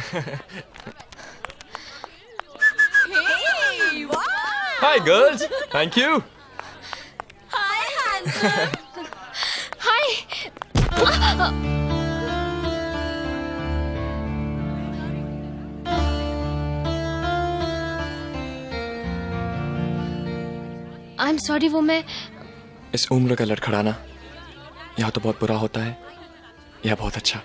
Hey, wow! Hi girls, thank you. Hi, handsome. Hi. I am sorry, वो मैं इस उम्र का लड़खड़ाना या तो बहुत बुरा होता है या बहुत अच्छा।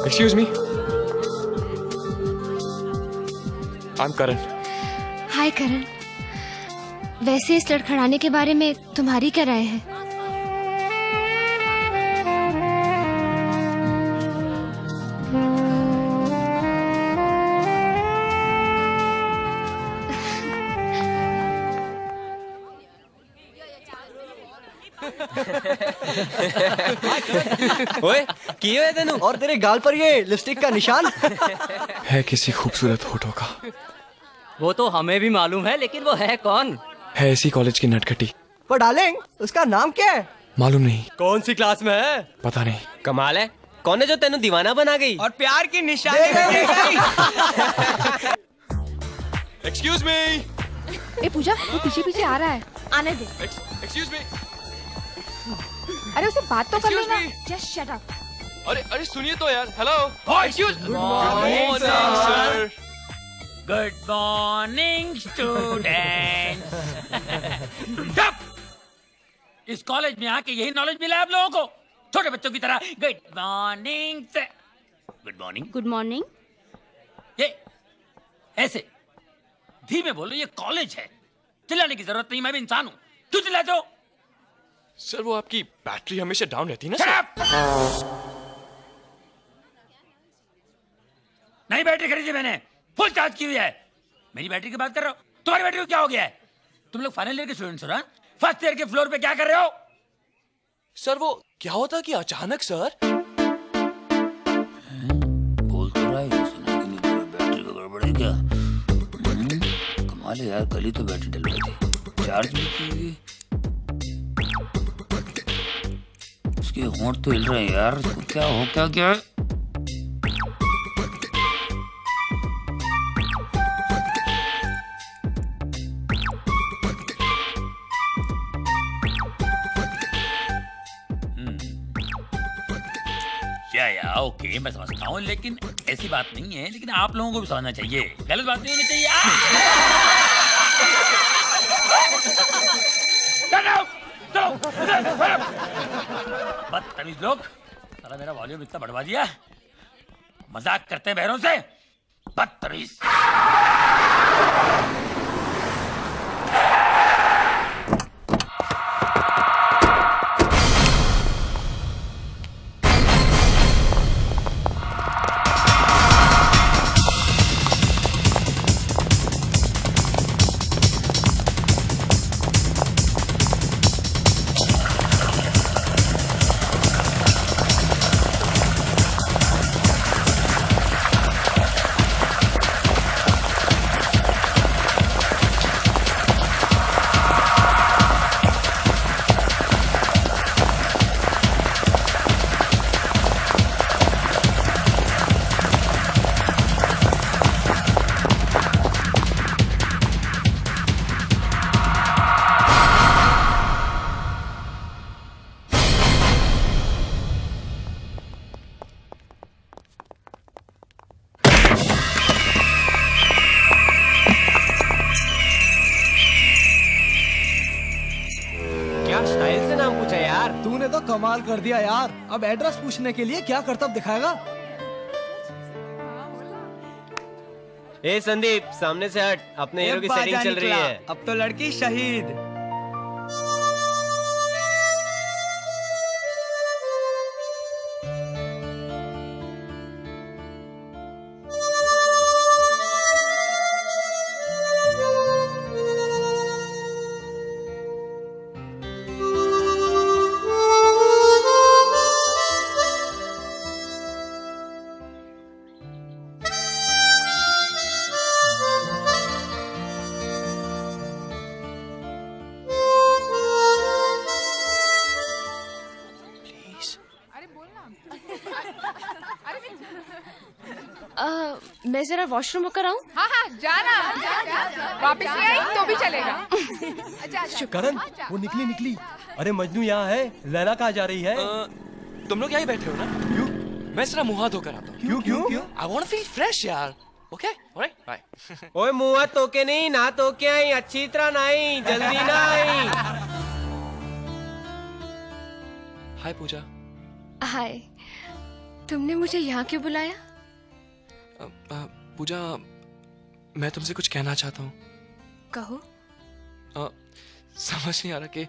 Excuse me. I'm Karan. हाय करण। वैसे इस लड़खड़ाने के बारे में तुम्हारी क्या राय है? ओए किए हुए तेनू और तेरे गाल पर ये लिपस्टिक का निशान है किसी खूबसूरत होठों का। वो तो हमें भी मालूम है, लेकिन वो है कौन? है इसी कॉलेज की नटखटी। पर डार्लिंग उसका नाम क्या है? मालूम नहीं। कौन सी क्लास में है? पता नहीं। कमाल है। कौन है जो तेनू दीवाना बना गई और प्यार की निशानी बन गई? Excuse me. ए पूजा, वो पीछे पीछे आ रहा है, आने दे। Excuse me. अरे उसे बात तो कर Excuse लेना। me. Just shut up. अरे सुनिए तो यार। Hello. Excuse. Good morning, sir. Good morning student. इस कॉलेज में आके यही नॉलेज मिला है आप लोगों को, छोटे बच्चों की तरह गुड मॉर्निंग से। Good morning. Good morning. ये ऐसे धीमे बोलो, ये कॉलेज है, चिल्लाने की जरूरत नहीं, मैं भी इंसान हूँ, क्यों चिल्लाते हो? सर वो आपकी बैटरी हमेशा डाउन रहती है ना Shut सर। up! नई बैटरी खरीदी मैंने, फुल चार्ज की हुई है। मेरी बैटरी की बात कर रहे हो? तुम्हारी बैटरी को क्या हो गया है? तुम लोग फाइनल ईयर के स्टूडेंट्स हो ना? फर्स्ट ईयर के फ्लोर पे क्या कर रहे हो? सर वो क्या होता कि अचानक सर। बोल तो रहा है, सुना कि नहीं, बैटरी का गड़बड़ है क्या? कमाल है यार, कल ही तो बैटरी डलवाई थी, चार्ज भी की हुई। उसके होंठ तो हिल रहे हैं यार, इसको क्या हो क्या है? या ओके, मैं समझता हूँ, लेकिन ऐसी बात नहीं है। लेकिन आप लोगों को भी समझना चाहिए, गलत बात नहीं होनी चाहिए। बदतमीज लोग, साला मेरा वॉल्यूम इतना बढ़वा दिया, मजाक करते हैं बहरों से, बदतमीज। तूने तो कमाल कर दिया यार। अब एड्रेस पूछने के लिए क्या करतब दिखाएगा? ए संदीप, सामने से हट, अपने हीरो की सेटिंग चल रही है। अब तो लड़की शहीद। मैं जरा वॉशरूम होकर आऊँ? हाँ हाँ जाना, वापस नहीं आई तो भी चलेगा। करण वो निकली। अरे मजनू यहाँ है, लैला कहाँ जा रही है? तुम लोग यहीं बैठे हो ना? क्यों? मैं जरा मुंह हाथ धोकर आता हूँ। क्यों? I want to feel fresh यार। Okay, alright, bye. ओए मुंह हाथ धो के नहीं, ना धो के आई, अच्छी तरह नहीं, जल्दी ना आई। हाय पूजा। हाय, तुमने मुझे यहाँ क्यों बुलाया? पूजा, मैं तुमसे कुछ कहना चाहता हूँ। कहो। समझ नहीं आ रहा कि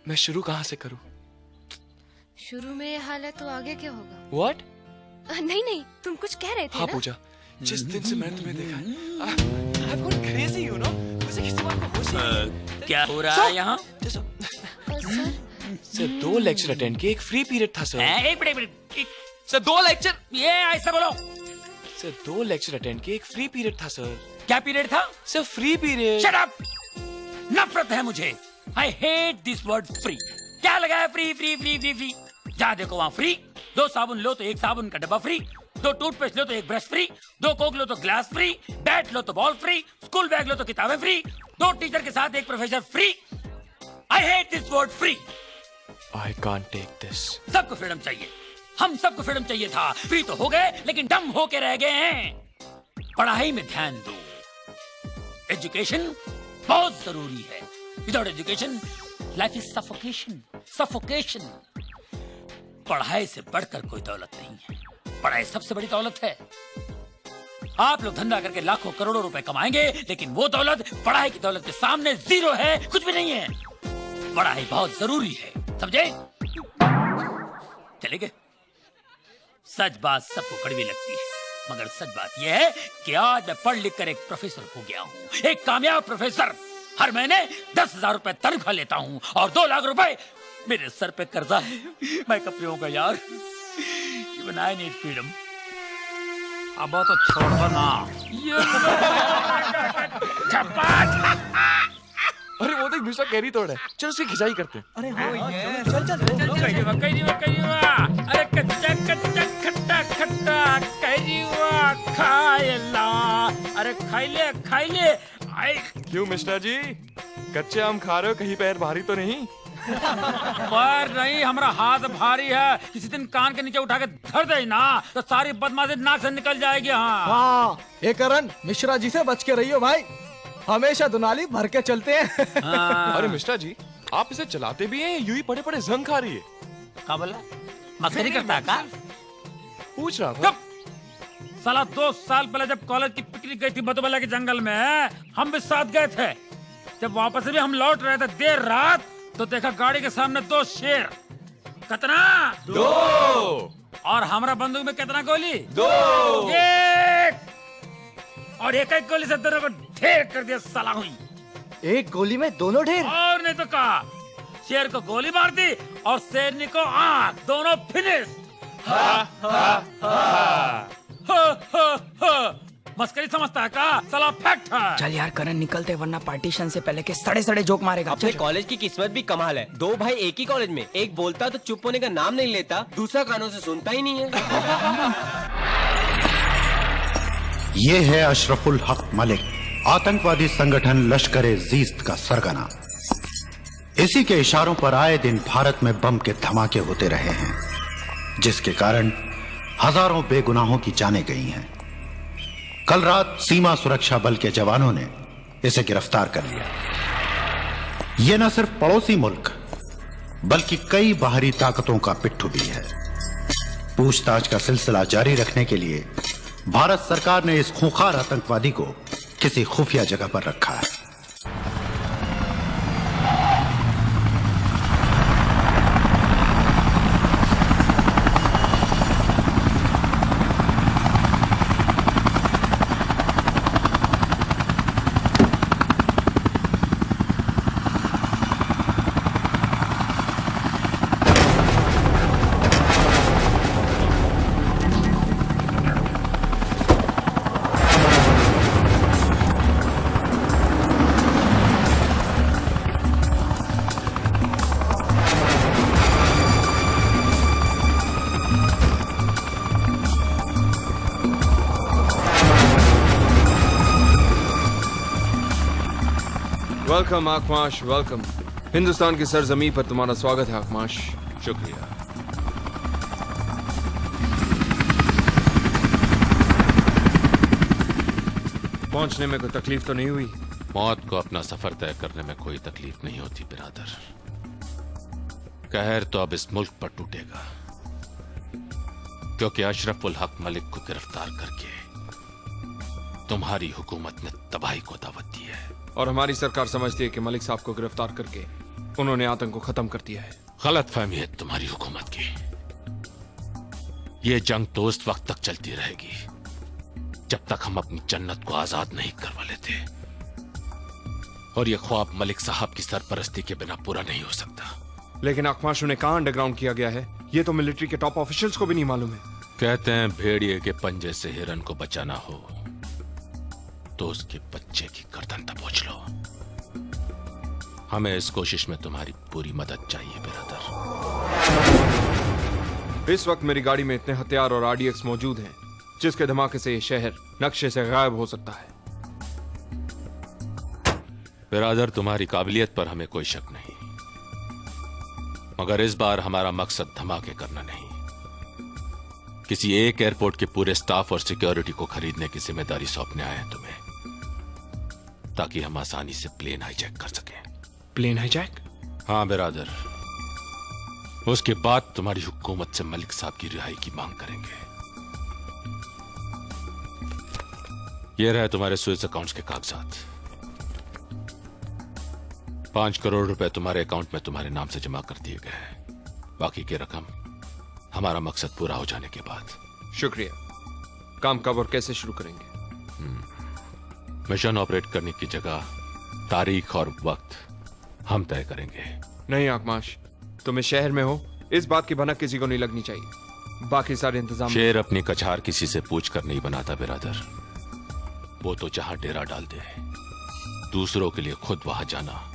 मैं शुरू कहाँ से करूँ। शुरू में ये हाल है तो आगे क्या होगा? What? नहीं, तुम कुछ कह रहे थे हाँ ना? पूजा, जिस दिन से मैंने तुम्हें देखा है, I've gone crazy, you know? मुझे किसी बात का होश ही नहीं। क्या हो रहा है यहाँ? सर 2 लेक्चर अटेंड किए, एक फ्री पीरियड था सर। एक मिनट। Sir 2 lecture. ये ऐसा बोलो। सर 2 लेक्चर अटेंड किए, एक फ्री पीरियड था सर। क्या पीरियड था? Sir free period. Shut up! नफरत है मुझे। I hate this word free. क्या लगा है फ्री? जहाँ देखो वहाँ फ्री। 2 साबुन लो तो 1 साबुन का डब्बा फ्री, 2 टूथपेस्ट लो तो 1 ब्रश फ्री, 2 कोक लो तो ग्लास फ्री, बैट लो तो बॉल फ्री, स्कूल बैग लो तो किताबें फ्री, 2 टीचर के साथ 1 professor free. I hate this word free. I can't take this. सबको फ्रीडम चाहिए, हम सबको फ्रीडम चाहिए था। फ्री तो हो गए लेकिन डम होके रह गए हैं। पढ़ाई में ध्यान दो। एजुकेशन बहुत जरूरी है। Without education life is suffocation. पढ़ाई से बढ़कर कोई दौलत नहीं है। पढ़ाई सबसे बड़ी दौलत है। आप लोग धंधा करके लाखों करोड़ों रुपए कमाएंगे, लेकिन वो दौलत पढ़ाई की दौलत के सामने जीरो है, कुछ भी नहीं है। पढ़ाई बहुत जरूरी है, समझे? चले गए। सच बात सबको कड़वी लगती है, मगर सच बात यह है कि आज मैं पढ़ लिख कर एक प्रोफेसर हो गया हूँ, एक कामयाब प्रोफेसर। हर महीने 10,000 रुपए तनख्वाह लेता हूँ और 2 लाख रुपए मेरे सर पे कर्जा है। मैं कब पीऊंगा यार? Even I need freedom. अब तो छोड़ दो ना। अरे वो देख मिश्रा कैरी तोड़ है, चलो उसकी खिंचाई करते हैं। अरे चल अरे कच्चा खट्टा करीवा खाएला। अरे खाई ले। क्यों मिश्रा जी, कच्चे आम खा रहे हो, कहीं पैर भारी तो नहीं? पैर नहीं, हमारा हाथ भारी है। किसी दिन कान के नीचे उठा के धर दे ना तो सारी बदमाशी नाक से निकल जाएगी। हाँ, ये करण मिश्रा जी से बच के रहियो भाई, हमेशा दुनाली भर के चलते हैं। अरे मिश्रा जी, आप इसे चलाते भी हैं, यूं ही पड़े पड़े जंग खा रही है। क्या बोला? मस्करी करता है क्या? पूछ रहा था। साला 2 साल पहले जब कॉलेज की पिकनिक गई थी मधुबला के जंगल में, हम भी साथ गए थे। जब वापस भी हम लौट रहे थे देर रात, तो देखा गाड़ी के सामने 2 शेर। कितना? 2। और हमारा बंदूक में कितना गोली? 2। और एक गोली से दोनों को ढेर कर दिया साला हुई। एक गोली में दोनों ढेर? और नहीं तो कहा, शेर को गोली मार दी और शेरनी को आंख, दोनों फिनिश। मस्करी समझता है का? साला फैक्ट है। चल यार करण निकलते, वरना पार्टीशन से पहले के सड़े जोक मारेगा। अपने कॉलेज की किस्मत भी कमाल है। 2 भाई एक ही कॉलेज में, एक बोलता तो चुप होने का नाम नहीं लेता, दूसरा कानों से सुनता ही नहीं है। ये है अशरफुल हक मलिक, आतंकवादी संगठन लश्कर-ए जीस्त का सरगना। इसी के इशारों पर आए दिन भारत में बम के धमाके होते रहे हैं, जिसके कारण हजारों बेगुनाहों की जानें गई हैं। कल रात सीमा सुरक्षा बल के जवानों ने इसे गिरफ्तार कर लिया। यह न सिर्फ पड़ोसी मुल्क बल्कि कई बाहरी ताकतों का पिट्ठू भी है। पूछताछ का सिलसिला जारी रखने के लिए भारत सरकार ने इस खूंखार आतंकवादी को किसी खुफिया जगह पर रखा है। Welcome आकमाश, welcome. हिंदुस्तान की सरजमी पर तुम्हारा स्वागत है आकमाश। शुक्रिया। पहुंचने में कोई तकलीफ तो नहीं हुई? मौत को अपना सफर तय करने में कोई तकलीफ नहीं होती बिरादर। कहर तो अब इस मुल्क पर टूटेगा, क्योंकि अशरफ उल हक मलिक को गिरफ्तार करके तुम्हारी हुकूमत ने तबाही को दावत दी है। और हमारी सरकार समझती है कि मलिक साहब को गिरफ्तार करके उन्होंने आतंक को खत्म कर दिया है। गलत फहमी है तुम्हारी हुकूमत की। ये जंग तो उस वक्त तक चलती रहेगी जब तक हम अपनी जन्नत को आजाद नहीं करवा लेते, और ये ख्वाब मलिक साहब की सरपरस्ती के बिना पूरा नहीं हो सकता। लेकिन आकमाश उन्हें कहां अंडरग्राउंड किया गया है, ये तो मिलिट्री के टॉप ऑफिशियल्स को भी नहीं मालूम है। कहते हैं भेड़िए के पंजे से हिरन को बचाना हो तो उसके बच्चे की गर्दन दबोच लो। हमें इस कोशिश में तुम्हारी पूरी मदद चाहिए बिरादर। इस वक्त मेरी गाड़ी में इतने हथियार और आरडीएक्स मौजूद हैं जिसके धमाके से ये शहर नक्शे से गायब हो सकता है। बिरादर, तुम्हारी काबिलियत पर हमें कोई शक नहीं, मगर इस बार हमारा मकसद धमाके करना नहीं, किसी एक एयरपोर्ट के पूरे स्टाफ और सिक्योरिटी को खरीदने की जिम्मेदारी सौंपने आए हैं तुम्हें, ताकि हम आसानी से प्लेन हाईजैक कर सकें। Plane hijack? हाँ बिरादर, उसके बाद तुम्हारी हुकूमत से मलिक साहब की रिहाई की मांग करेंगे। ये रहे तुम्हारे स्विस अकाउंट्स के कागजात। 5 करोड़ रुपए तुम्हारे अकाउंट में तुम्हारे नाम से जमा कर दिए गए हैं। बाकी की रकम हमारा मकसद पूरा हो जाने के बाद। शुक्रिया। काम कब और कैसे शुरू करेंगे? मिशन ऑपरेट करने की जगह, तारीख और वक्त हम तय करेंगे। नहीं आकमाश, तुम इस शहर में हो, इस बात की भनक किसी को नहीं लगनी चाहिए। बाकी सारे इंतजाम। शेर अपनी कछार किसी से पूछ कर नहीं बनाता बिरादर। वो तो जहां डेरा डाल दे, दूसरों के लिए खुद वहां जाना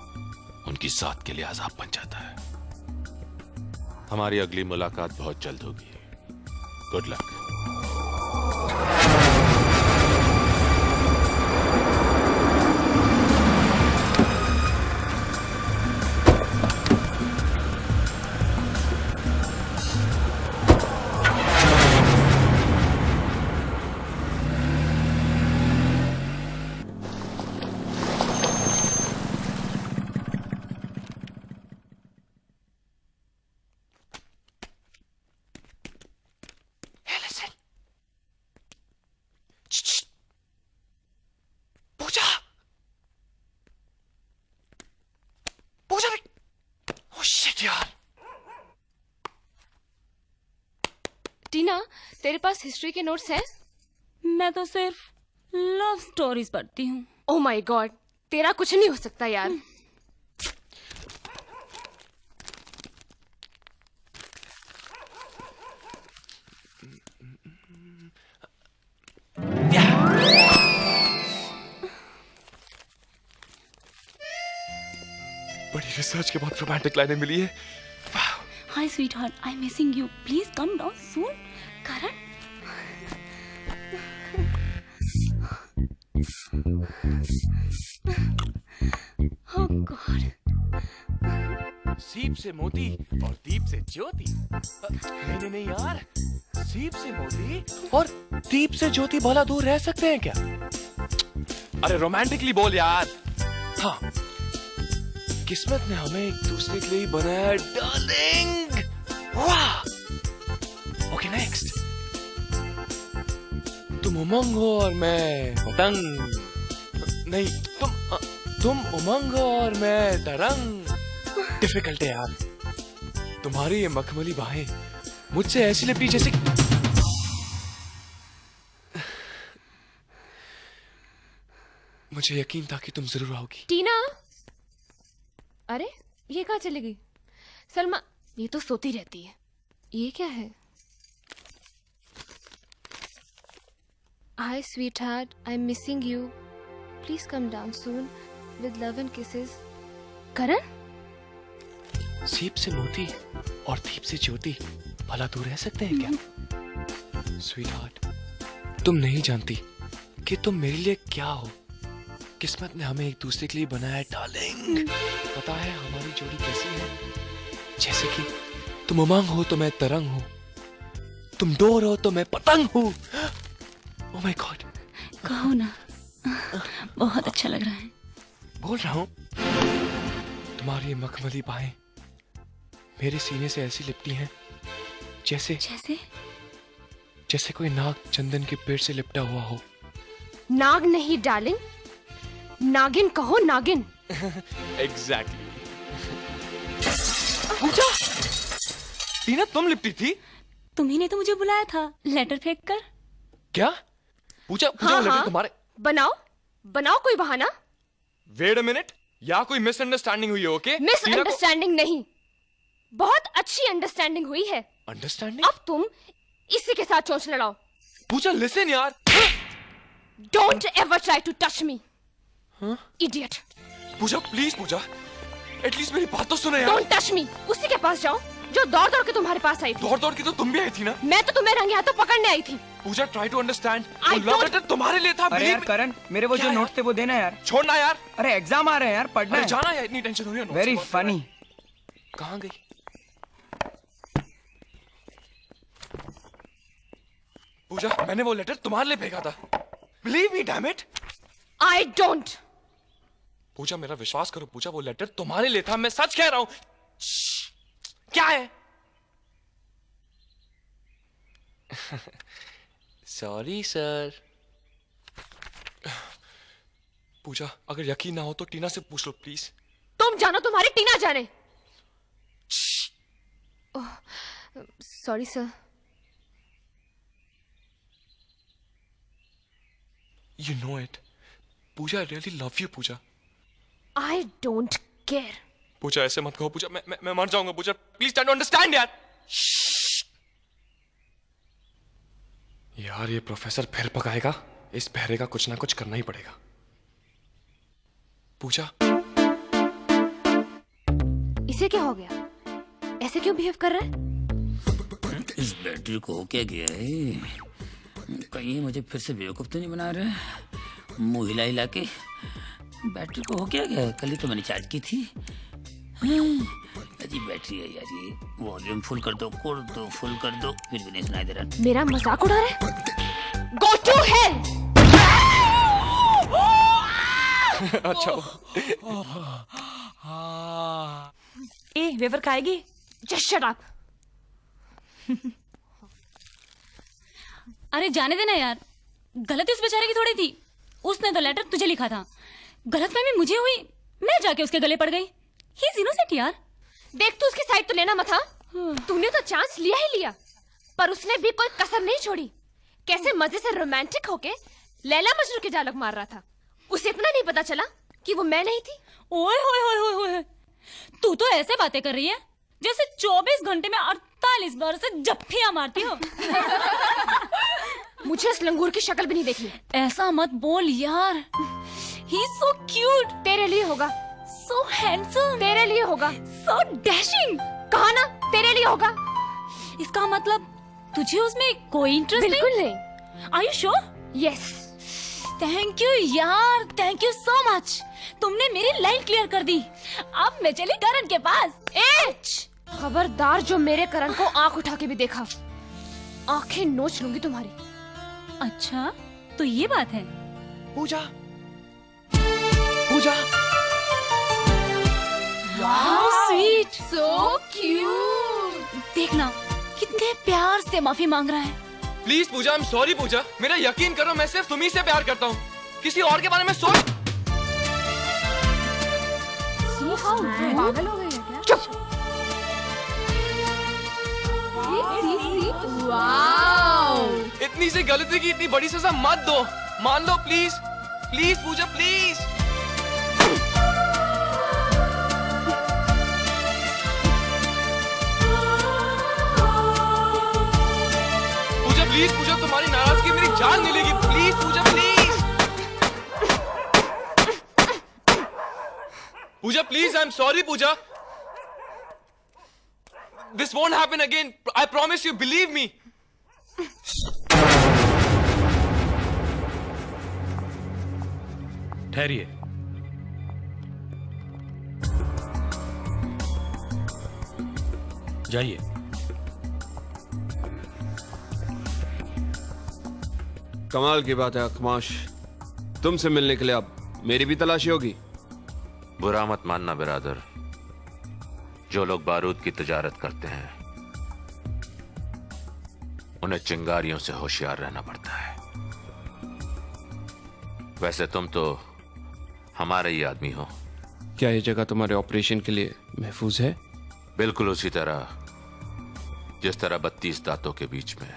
उनकी जात के लिए अजाब बन जाता है। हमारी अगली मुलाकात बहुत जल्द होगी। Good luck. टीना, तेरे पास हिस्ट्री के नोट्स हैं? मैं तो सिर्फ लव स्टोरीज पढ़ती हूँ। ओह माय गॉड, तेरा कुछ नहीं हो सकता यार। बड़ी रिसर्च के बाद रोमांटिक लाइनें मिली है। Hi sweetheart, I'm missing you. Please come down soon. Karan? Oh God. सीप से मोती और दीप से ज्योति। नहीं नहीं यार, सीप से मोती और दीप से ज्योति भला दूर रह सकते हैं क्या? अरे रोमांटिकली बोल यार। हाँ, किस्मत ने हमें एक दूसरे के लिए बनाया है डार्लिंग। वाह। Okay next. तुम उमंग हो और मैं पतंग। नहीं, तुम उमंग हो और मैं तरंग। डिफिकल्ट है यार। तुम्हारी ये मखमली बाहें मुझसे ऐसी लिपटी जैसे मुझे यकीन था कि तुम जरूर आओगी। टीना, अरे ये कहाँ चली गई? सलमा, ये तो सोती रहती है। ये क्या है? Hi sweetheart, I'm missing you. Please come down soon with love and kisses. करण? सीप से मोती और दीप से ज्योति भला दूर रह सकते हैं क्या? स्वीटहार्ट, तुम नहीं जानती कि तुम मेरे लिए क्या हो। किस्मत ने हमें एक दूसरे के लिए बनाया है डार्लिंग। पता है हमारी जोड़ी कैसी है? जैसे कि तुम उमंग हो तो मैं तरंग हूँ, तुम डोर हो तो मैं पतंग हूँ। ओह माय गॉड। कहो ना, बहुत अच्छा लग रहा है। बोल रहा हूँ। तुम्हारी ये मखमली बाहें मेरे सीने से ऐसी लिपटी हैं जैसे जैसे कोई नाग चंदन के पेड़ से लिपटा हुआ हो। नाग नहीं डार्लिंग, नागिन कहो, नागिन। एग्जैक्टली। पूजा, टीना तुम लिपटी थी? तुम्ही ने तो मुझे बुलाया था लेटर फेंक कर। क्या? पूजा हाँ, लेटर हाँ। तुम्हारे? बनाओ कोई बहाना। वेट अ मिनट, या कोई मिसअंडरस्टैंडिंग हुई है? ओके, मिसअंडरस्टैंडिंग नहीं, बहुत अच्छी अंडरस्टैंडिंग हुई है। अंडरस्टैंडिंग? अब तुम इसी के साथ चोंच लड़ाओ। पूजा लिसन यार। Don't ever try to touch me, idiot. Pooja please, Pooja at least मेरी बात तो सुनो यार। Don't touch me. उसी के पास जाओ जो दौड़ दौड़ के तुम्हारे पास आई थी। दौड़ दौड़ के तो तुम भी आई थी ना? मैं तो तुम्हें रंगे हाथों पकड़ने आई थी। Pooja try to understand, love letter तुम्हारे लिए था। अरे यार करण, मेरे वो जो नोट थे वो देना यार। छोड़ना यार। अरे एग्जाम आ रहे हैं यार, पढ़ना है। जाना यार, इतनी टेंशन हो रही है। Very funny. कहाँ गई? पूजा मैंने वो लेटर तुम्हारे लिए भेजा था। Believe me damn it. I don't. Pooja मेरा विश्वास करो पूजा, वो लेटर तुम्हारे लिए था, मैं सच कह रहा हूं। क्या है? Sorry sir. पूजा अगर यकीन ना हो तो टीना से पूछ लो प्लीज। तुम जानो, तुम्हारी टीना जाने। Sorry sir. You know it. Pooja I really love you Pooja. I don't care. Pooja ऐसे मत कहो पूजा, मैं मर जाऊंगा Pooja, please try to understand यार। यार ये प्रोफेसर फिर पकाएगा, इस बहरे का कुछ ना कुछ करना ही पड़ेगा। पूजा इसे क्या हो गया? ऐसे क्यों बिहेव कर रहा है? इस बैटरी को हो क्या गया है? कहीं मुझे फिर से बेवकूफ तो नहीं बना रहे? मुंह हिला हिला के बैटरी को हो क्या गया? कल ही तो मैंने चार्ज की थी। अजीब बैटरी है यार ये। वॉल्यूम फुल कर दो, फुल कर दो, फिर भी नहीं सुनाई दे रहा। मेरा मजाक उड़ा रहे हैं? Go to hell! अच्छा। ए वेफर खाएगी? Just shut up. अरे जाने देना यार, गलती उस बेचारे की थोड़ी थी। उसने तो लेटर तुझे लिखा था, गलतफहमी मुझे हुई, मैं जाके उसके गले पड़ गई। ही इज इनोसेंट यार। देख तू उसकी साइड तो लेना मत। हाँ तूने तो चांस लिया ही लिया, पर उसने भी कोई कसर नहीं छोड़ी। कैसे मजे से रोमांटिक होके लैला मजनू के डायलॉग मार रहा था। उसे इतना नहीं पता चला कि वो मैं नहीं थी। ओए होए होए होए होए, तू तो ऐसे बातें कर रही है जैसे 24 घंटे में 48 बार से जप्फियां मारती हो। मुझे इस लंगूर की शक्ल भी नहीं देखी। ऐसा मत बोल यार। He is so cute. तेरे लिए होगा। सो हैंडसम। तेरे लिए होगा। सो डैशिंग। कहा ना तेरे लिए होगा। इसका मतलब तुझे उसमें कोई इंटरेस्ट नहीं? बिल्कुल नहीं। Are you sure? Yes. Thank you यार, थैंक यू सो मच। तुमने मेरी लाइन क्लियर कर दी। अब मैं चली करण के पास। खबरदार जो मेरे करण को आंख उठा के भी देखा, आंखें नोच लूंगी तुम्हारी। अच्छा तो ये बात है। Pooja Pooja wow sweet, so cute. देखना कितने प्यार से माफी मांग रहा है। Please Pooja, I am sorry Pooja, मेरा यकीन करो मैं सिर्फ तुम्ही से प्यार करता हूँ, किसी और के बारे में सोच। पागल हो गई है क्या? चुप। वाओ। इतनी सी गलती की इतनी बड़ी सजा मत दो, मान लो please please Pooja please. Pooja please, Pooja तुम्हारी नाराजगी मेरी जान नहीं लेगी, please Pooja please. Pooja please, I am sorry Pooja, this won't happen again, I promise you, believe me. ठहरिए। जाइए। कमाल की बात है अकमाश, तुमसे मिलने के लिए अब मेरी भी तलाशी होगी। बुरा मत मानना बिरादर, जो लोग बारूद की तिजारत करते हैं उन्हें चिंगारियों से होशियार रहना पड़ता है। वैसे तुम तो हमारे ही आदमी हो। क्या ये जगह तुम्हारे ऑपरेशन के लिए महफूज है? बिल्कुल उसी तरह जिस तरह 32 दांतों के बीच में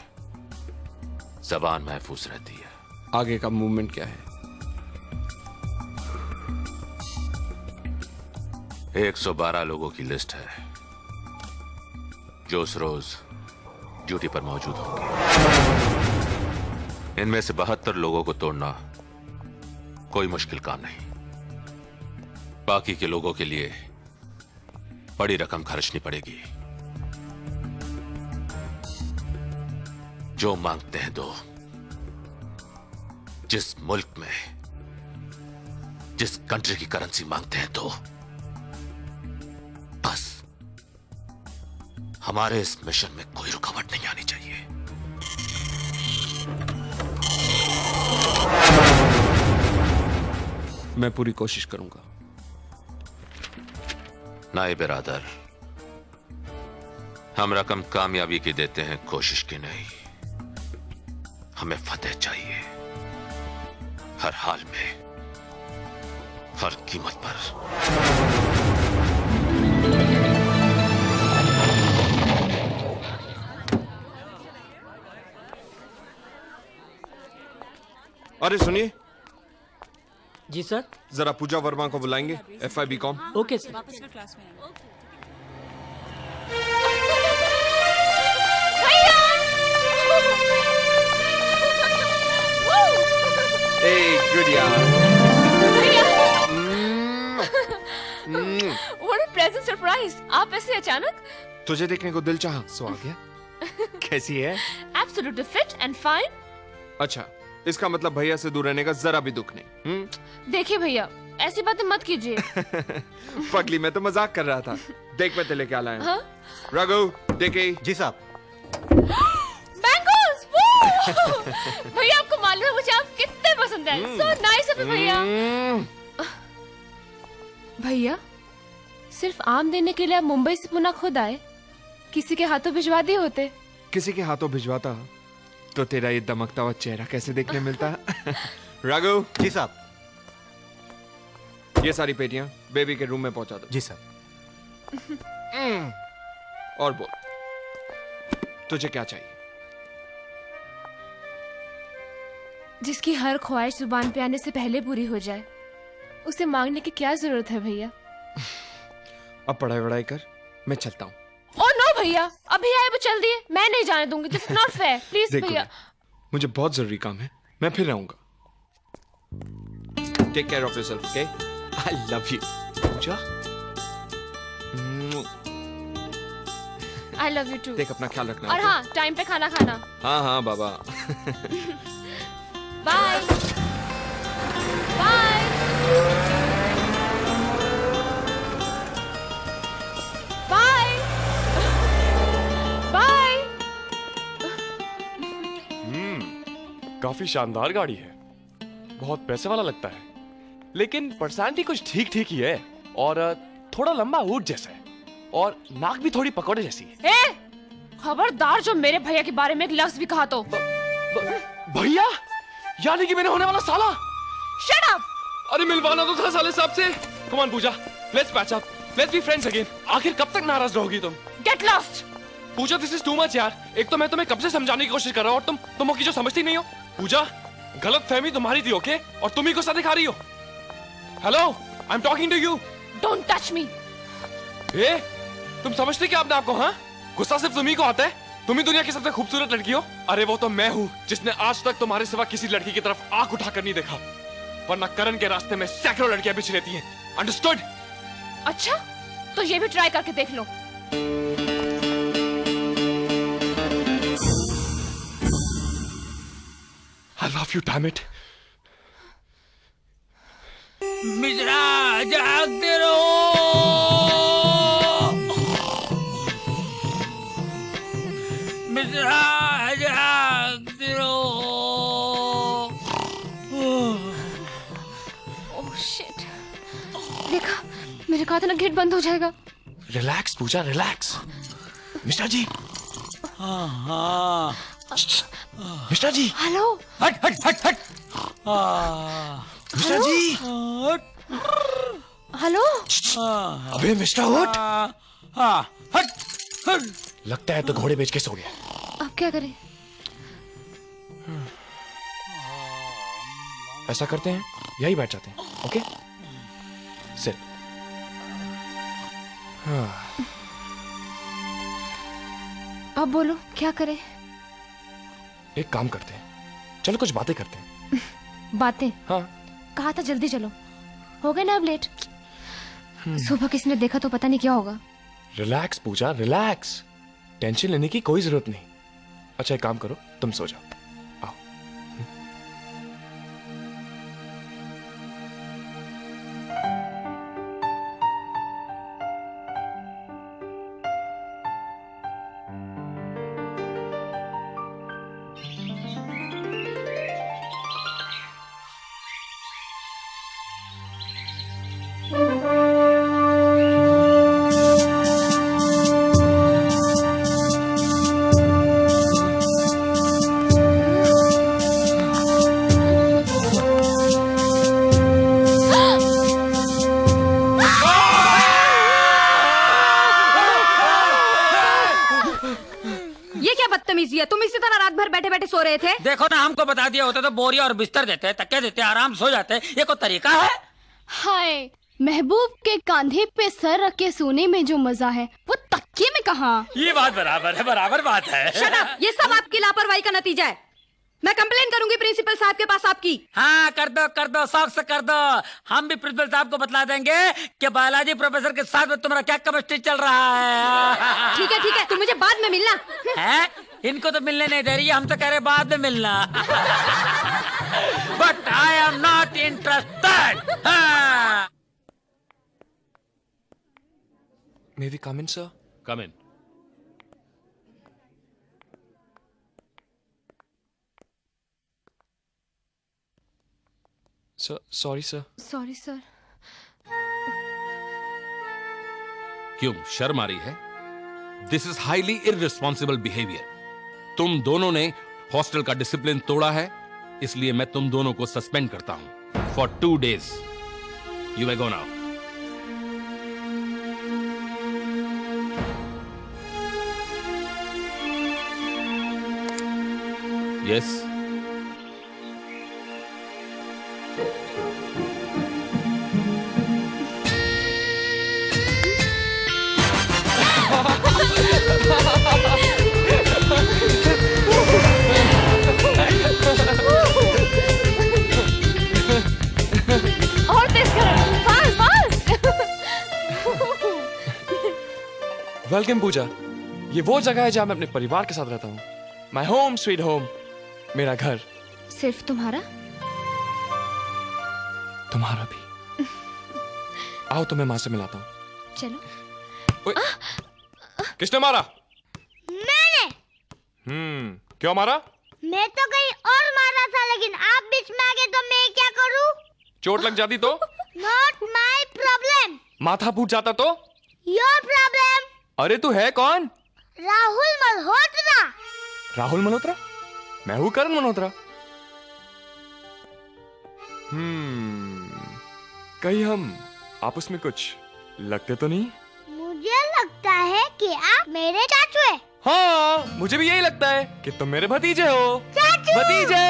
जबान महफूज रहती है। आगे का मूवमेंट क्या है? 112 लोगों की लिस्ट है जो उस रोज ड्यूटी पर मौजूद होंगे। इनमें से 72 लोगों को तोड़ना कोई मुश्किल काम नहीं। बाकी के लोगों के लिए बड़ी रकम खर्चनी पड़ेगी। जो मांगते हैं दो। जिस मुल्क में जिस कंट्री की करेंसी मांगते हैं दो। बस हमारे इस मिशन में कोई रुकावट नहीं आनी चाहिए। मैं पूरी कोशिश करूंगा। नाए बिरादर, हम रकम कामयाबी की देते हैं, कोशिश की नहीं। हमें फतेह चाहिए, हर हाल में, हर कीमत पर। अरे सुनिए। जी सर। जरा पूजा वर्मा को बुलाएंगे, FIBCom। Okay sir. गुड यार। What a pleasant surprise! आप ऐसे अचानक? तुझे देखने को दिल चाहा, सो आ गया। कैसी है? Absolutely fit and fine. अच्छा, इसका मतलब भैया से दूर रहने का जरा भी दुख नहीं। देखिए भैया, ऐसी बातें मत कीजिए। पगली, मैं तो मजाक कर रहा था। देख मैं तेरे क्या लाया। हाँ? रघु, देखे। जी साहब। Bangles! भैया आपको मालूम है मुझे आप कितने पसंद हैं। So nice of you भैया। भैया, सिर्फ आम देने के लिए आप मुंबई से पुणे खुद आए? किसी के हाथों भिजवा दिए होते? किसी के हाथों भिजवाता तो तेरा ये दमकता हुआ चेहरा कैसे देखने मिलता। राघव। जी साहब। ये सारी पेटियां बेबी के रूम में पहुंचा दो। जी साहब। और बोल, तुझे क्या चाहिए? जिसकी हर ख्वाहिश जुबान पे आने से पहले पूरी हो जाए, उसे मांगने की क्या जरूरत है भैया? अब पढ़ाई वढ़ाई कर, मैं चलता हूँ। ओह नो भैया, अभी आए वो चल दिए, मैं नहीं जाने दूंगी। This is not fair, please भैया। मुझे बहुत जरूरी काम है, मैं फिर आऊंगा। Take care of yourself, okay? I love you. Pooja, I love you too. देख अपना ख्याल रखना। और हाँ, टाइम पे खाना खाना। हाँ हाँ बाबा। Bye bye. Bye bye. काफी शानदार गाड़ी है, बहुत पैसे वाला लगता है, लेकिन पर्सनालिटी कुछ ठीक ठीक ही है। और थोड़ा लंबा ऊंट जैसा है, और नाक भी थोड़ी पकौड़े जैसी है। खबरदार जो मेरे भैया के बारे में एक लफ्ज भी कहा तो। भैया, यानी कि मेरे होने वाला साला। Shut up! अरे मिलवाना तो था साले साहब से। Come on Puja, let's patch up, let's be friends again। आखिर कब तक नाराज रहोगी तुम? Get lost! Puja, this is too much यार। एक तो मैं तुम्हें कब से समझाने की कोशिश कर रहा हूँ और तुम की जो समझती नहीं हो। पूजा, गलत फहमी तुम्हारी थी, ओके? और तुम ही गुस्सा दिखा रही हो। Hello, I am talking to you. Don't touch me! तुम समझते क्या अपने आप को? हाँ, गुस्सा सिर्फ तुम्ही को आता है। तुम ही दुनिया की सबसे खूबसूरत लड़की हो। अरे वो तो मैं हूँ जिसने आज तक तुम्हारे सिवा किसी लड़की की तरफ आंख उठाकर नहीं देखा, वरना करण के रास्ते में सैकड़ों लड़कियां बिछ रहती हैं। अंडरस्टूड? अच्छा, तो ये भी ट्राई करके देख लो। I love you, damn it. Mishra, जागते रहो। मिश्रा ओह शिट, देखा मेरे कहा था ना गेट बंद हो जाएगा। रिलैक्स पूजा, रिलैक्स। मिस्टर जी। हाँ। मिस्टर जी। हेलो। हट हट हट हट। मिस्टर जी। हेलो। अबे मिस्टर उठ। हट हट। लगता है तो घोड़े बेच के सो गया। अब क्या करें? ऐसा करते हैं, यही बैठ जाते हैं। Okay sit. अब बोलो क्या करें? एक काम करते हैं, चलो कुछ बातें करते हैं। बातें? हाँ। कहा था जल्दी चलो, हो गए ना अब लेट। सुबह किसी ने देखा तो पता नहीं क्या होगा। रिलैक्स पूजा, रिलैक्स। टेंशन लेने की कोई जरूरत नहीं। अच्छा एक काम करो, तुम सो जाओ। आओ। तुम इसी तरह रात भर बैठे बैठे सो रहे थे? देखो ना, हमको बता दिया होता तो बोरिया और बिस्तर देते, तकिया देते, आराम सो जाते। ये कोई तरीका है? हाय, महबूब के कांधे पे सर रख के सोने में जो मजा है वो तकिए में कहाँ? ये बात बराबर है, बराबर बात है। शट अप, ये सब आपकी लापरवाही का नतीजा है। मैं कंप्लेन करूंगी प्रिंसिपल साहब के पास आपकी। हाँ कर दो, शौक से कर दो। हम भी प्रिंसिपल साहब को बतला देंगे कि बायोलॉजी प्रोफेसर के साथ में तुम्हारा क्या केमिस्ट्री चल रहा है। ठीक है, तुम मुझे बाद में मिलना। है? इनको तो मिलने नहीं दे रही है, हम तो कह रहे बाद में मिलना। But I am not interested. May we come in, sir? Come in. Sir, sorry, sir. Sorry sir. क्यों शर्म आ रही है? This is highly irresponsible behaviour. तुम दोनों ने हॉस्टल का डिसिप्लिन तोड़ा है, इसलिए मैं तुम दोनों को सस्पेंड करता हूं for 2 days. You may go now. Yes. और तेज करो, फास्ट फास्ट। वेलकम पूजा। ये वो जगह है जहाँ मैं अपने परिवार के साथ रहता हूँ। माय होम स्वीट होम, मेरा घर। सिर्फ तुम्हारा? तुम्हारा भी। आओ तुम्हें माँ से मिलाता हूँ। चलो। किसने मारा? मैंने। क्यों मारा? मैं तो कहीं और मारा था, लेकिन आप बीच में आ गए तो मैं क्या करूं? चोट लग जाती तो? Not my problem. माथा फूट जाता तो? Your problem. अरे तू है कौन? राहुल मल्होत्रा। राहुल मल्होत्रा? मैं हूँ करण मल्होत्रा। कहीं हम आपस में कुछ लगते तो नहीं? मुझे लगता है कि आप मेरे चाचू हैं। हाँ, मुझे भी यही लगता है कि तुम मेरे भतीजे हो। चाचू। भतीजे।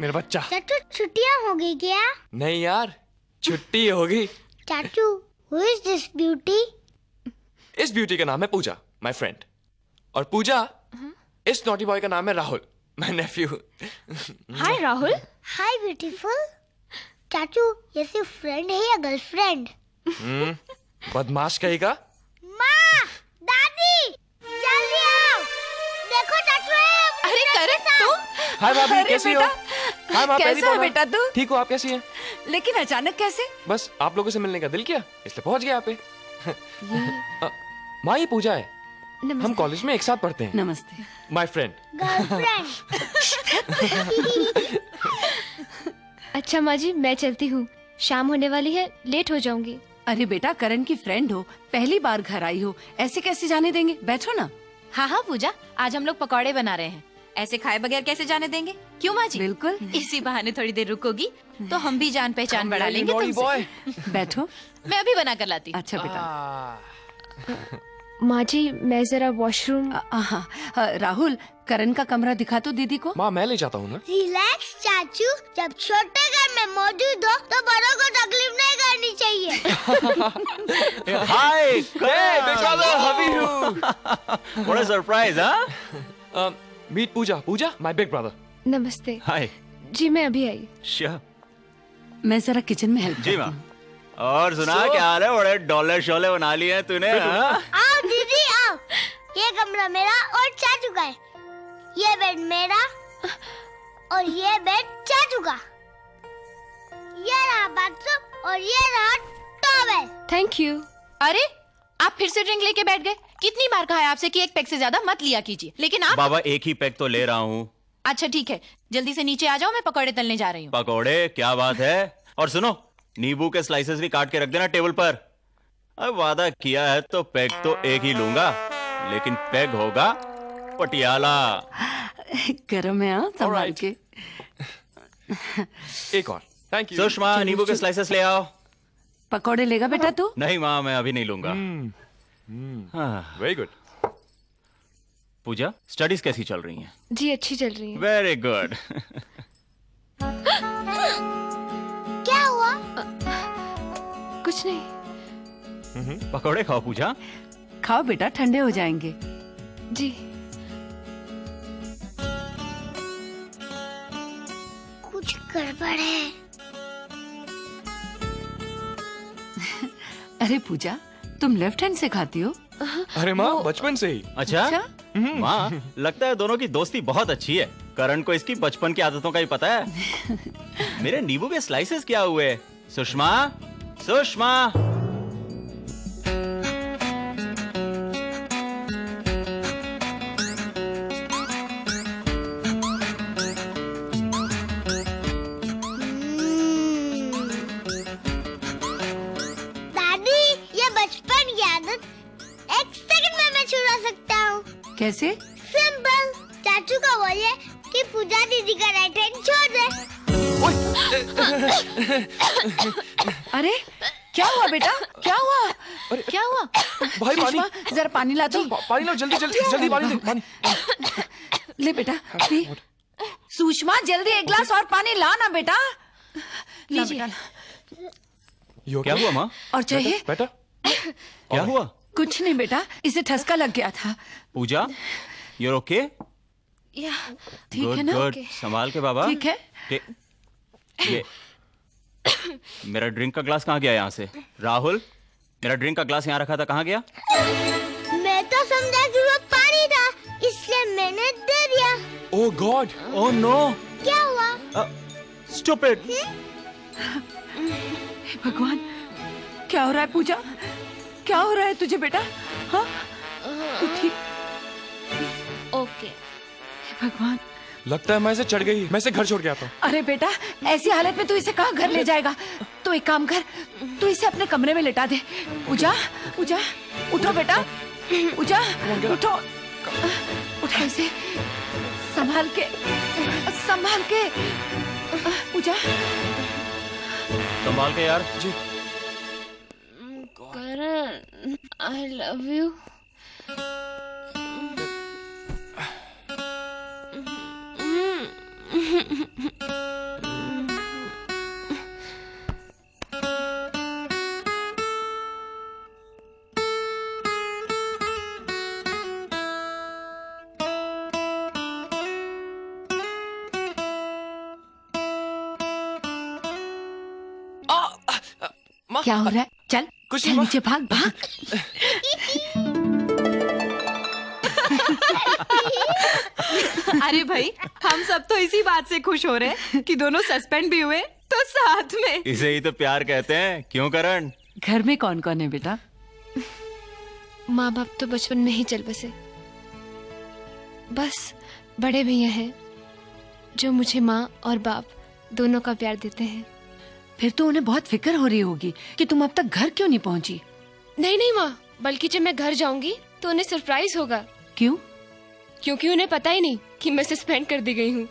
मेरा बच्चा। चाचू छुट्टियां हो गई क्या? नहीं यार, छुट्टी होगी। चाचू, who is this beauty? इस ब्यूटी का नाम है पूजा, माय फ्रेंड। और पूजा, इस नॉटी बॉय का नाम है Rahul, my Neiphiu. Hi Rahul. Hi beautiful. चाचू, ये सिर्फ फ्रेंड है या गर्लफ्रेंड? बदमाश कहेगा। माँ, दादी, जल्दी आओ। देखो चाचू है। अरे करण, तू? हाय भाभी, कैसी हो? हाय माँ, कैसा है बेटा तू? ठीक हो आप? कैसी हैं? लेकिन अचानक कैसे? बस आप लोगों से मिलने का दिल किया, इसलिए पहुंच गया यहाँ पे। माँ ये पूजा है, हम कॉलेज में एक साथ पढ़ते हैं। नमस्ते। My friend. अच्छा माँ जी, मैं चलती हूँ, शाम होने वाली है, लेट हो जाऊंगी। अरे बेटा, करण की फ्रेंड हो, पहली बार घर आई हो, ऐसे कैसे जाने देंगे? बैठो ना। हाँ हाँ पूजा, आज हम लोग पकौड़े बना रहे हैं, ऐसे खाए बगैर कैसे जाने देंगे? क्यों माँ जी? बिल्कुल। इसी बहाने थोड़ी देर रुकोगी तो हम भी जान पहचान बढ़ा लेंगे तुमसे। बैठो, मैं अभी बना कर लाती हूँ। अच्छा बेटा। माँ जी, मैं जरा वॉशरूम। राहुल, करण का कमरा दिखा तो दीदी को। माँ मैं ले जाता हूँ ना। रिलैक्स चाचू, जब छोटे घर में मौजूद हो तो बड़ों को तकलीफ नहीं करनी चाहिए। Hi, how you? What a surprise, हाँ? Meet Pooja, Pooja my big brother. नमस्ते। हाय। जी मैं अभी आई। श्योर। मैं जरा किचन में हेल्प। जी माँ। और सुना क्या हाल है? बड़े डॉलर शोले बना लिए हैं तूने। आओ दीदी आओ, ये कमरा मेरा और चाचू का है, ये बेड मेरा और ये बेड चाचू का, ये रहा बाथरूम और ये रहा टॉवेल। Thank you. अरे आप फिर से ड्रिंक लेके बैठ गए। कितनी बार कहा है आपसे कि एक पैक से ज्यादा मत लिया कीजिए, लेकिन आप। बाबा एक ही पैक तो ले रहा हूँ। अच्छा ठीक है, जल्दी से नीचे आ जाओ, मैं पकौड़े तलने जा रही हूँ। पकौड़े? क्या बात है। और सुनो, नींबू के स्लाइसेस भी काट के रख देना टेबल पर। अब वादा किया है तो पैग तो एक ही लूंगा, लेकिन पैग होगा पटियाला। गरम है, हाँ, संभाल के। एक और, थैंक यू। सुषमा, नींबू के स्लाइसेस ले आओ। पकौड़े लेगा बेटा तू? नहीं माँ, मैं अभी नहीं लूंगा। Very good. पूजा, स्टडीज कैसी चल रही हैं? जी अच्छी चल रही है। Very good. क्या हुआ? कुछ नहीं। पकौड़े खाओ पूजा। खाओ बेटा, ठंडे हो जाएंगे। जी। कुछ गड़बड़ है। अरे पूजा, तुम लेफ्ट हैंड से खाती हो? अरे माँ, बचपन से ही। अच्छा? माँ, लगता है दोनों की दोस्ती बहुत अच्छी है। करण को इसकी बचपन की आदतों का ही पता है। मेरे नींबू के स्लाइसेस क्या हुए? सुषमा, सुषमा। दादी, ये बचपन की आदत एक सेकंड में मैं छुड़ा सकता हूँ। कैसे? सिंपल, चाचू का बोलिए कि पूजा दीदी का राइट हैंड छोड़ दे। अरे क्या हुआ बेटा, क्या हुआ? क्या हुआ? भाई पानी। जरा पानी ला दो। पानी लो, जल्दी जल्दी जल्दी पानी दे, पानी। ले बेटा, पी। सुषमा, जल्दी एक गिलास और पानी ला ना बेटा। लीजिए। क्या हुआ माँ? और चाहिए? बेटा क्या हुआ? कुछ नहीं बेटा, इसे ठसका लग गया था। पूजा, you're okay? ठीक है ना? गुड, संभाल के बाबा। ठीक है। ये मेरा ड्रिंक का ग्लास कहाँ गया यहाँ से? राहुल, मेरा ड्रिंक का ग्लास यहाँ रखा था, कहाँ गया? मैं तो समझा कि वो पानी था, इसलिए मैंने दे दिया। ओह गॉड, ओह नो। क्या हुआ? स्टूपिड। भगवान, क्या हो रहा है पूजा? क्या हो रहा है तुझे बेटा? हाँ? तू ठीक? ओके। भगवान, लगता है मैं इसे चढ़ गई। मैं इसे घर छोड़ के आता हूँ। अरे बेटा, ऐसी हालत में तू इसे कहाँ घर ले जाएगा? तो एक काम कर, तू इसे अपने कमरे में लेटा दे। पूजा, पूजा, उठो बेटा, पूजा, उठो, उठा इसे, संभाल के, संभाल के, पूजा, संभाल के यार। जी। करण, I love you. क्या हो रहा है? चल, कुछ चल नीचे भाग, भाग। अरे भाई, हम सब तो इसी बात से खुश हो रहे हैं कि दोनों सस्पेंड भी हुए तो तो साथ में। इसे ही तो प्यार कहते हैं, क्यों करण? घर में कौन कौन है बेटा? माँ बाप तो बचपन में ही चल बसे, बस बड़े भैया हैं जो मुझे माँ और बाप दोनों का प्यार देते हैं। फिर तो उन्हें बहुत फिक्र हो रही होगी कि तुम अब तक घर क्यों नहीं पहुंची। नहीं नहीं माँ, बल्कि जब मैं घर जाऊंगी तो उन्हें सरप्राइज होगा। क्यों? क्योंकि उन्हें पता ही नहीं कि मैं सस्पेंड कर दी गई हूँ।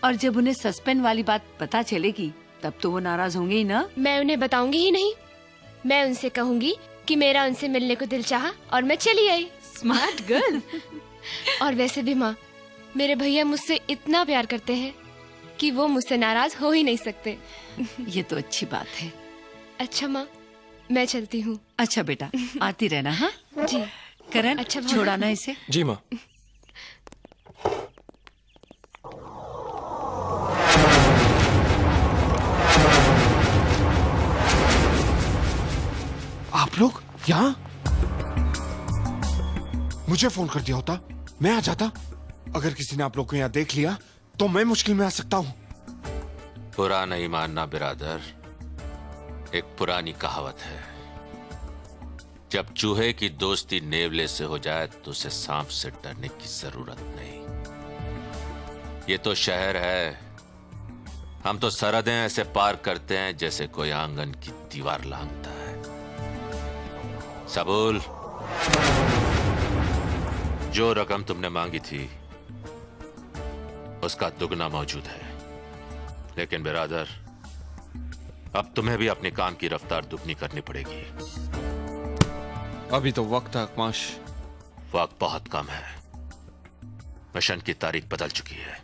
और जब उन्हें सस्पेंड वाली बात पता चलेगी तब तो वो नाराज होंगे ही ना। मैं उन्हें बताऊंगी ही नहीं, मैं उनसे कहूंगी कि मेरा उनसे मिलने को दिल चाहा और मैं चली आई। Smart girl. और वैसे भी माँ, मेरे भैया मुझसे इतना प्यार करते हैं कि वो मुझसे नाराज हो ही नहीं सकते। ये तो अच्छी बात है। अच्छा माँ, मैं चलती हूँ। अच्छा बेटा, आती रहना। हाँ जी। करण, अच्छा छोड़ाना इसे। जी माँ। आप लोग यहाँ? मुझे फोन कर दिया होता, मैं आ जाता। अगर किसी ने आप लोग को यहाँ देख लिया तो मैं मुश्किल में आ सकता हूँ। बुरा नहीं मानना बिरादर, एक पुरानी कहावत है, जब चूहे की दोस्ती नेवले से हो जाए तो उसे सांप से डरने की जरूरत नहीं। ये तो शहर है, हम तो सरहदें ऐसे पार करते हैं जैसे कोई आंगन की दीवार लांघता है। सबूल, जो रकम तुमने मांगी थी उसका दुगना मौजूद है, लेकिन बिरादर अब तुम्हें भी अपने काम की रफ्तार दुगनी करनी पड़ेगी। अभी तो वक्त है अकमाश। वक्त बहुत कम है, मिशन की तारीख बदल चुकी है।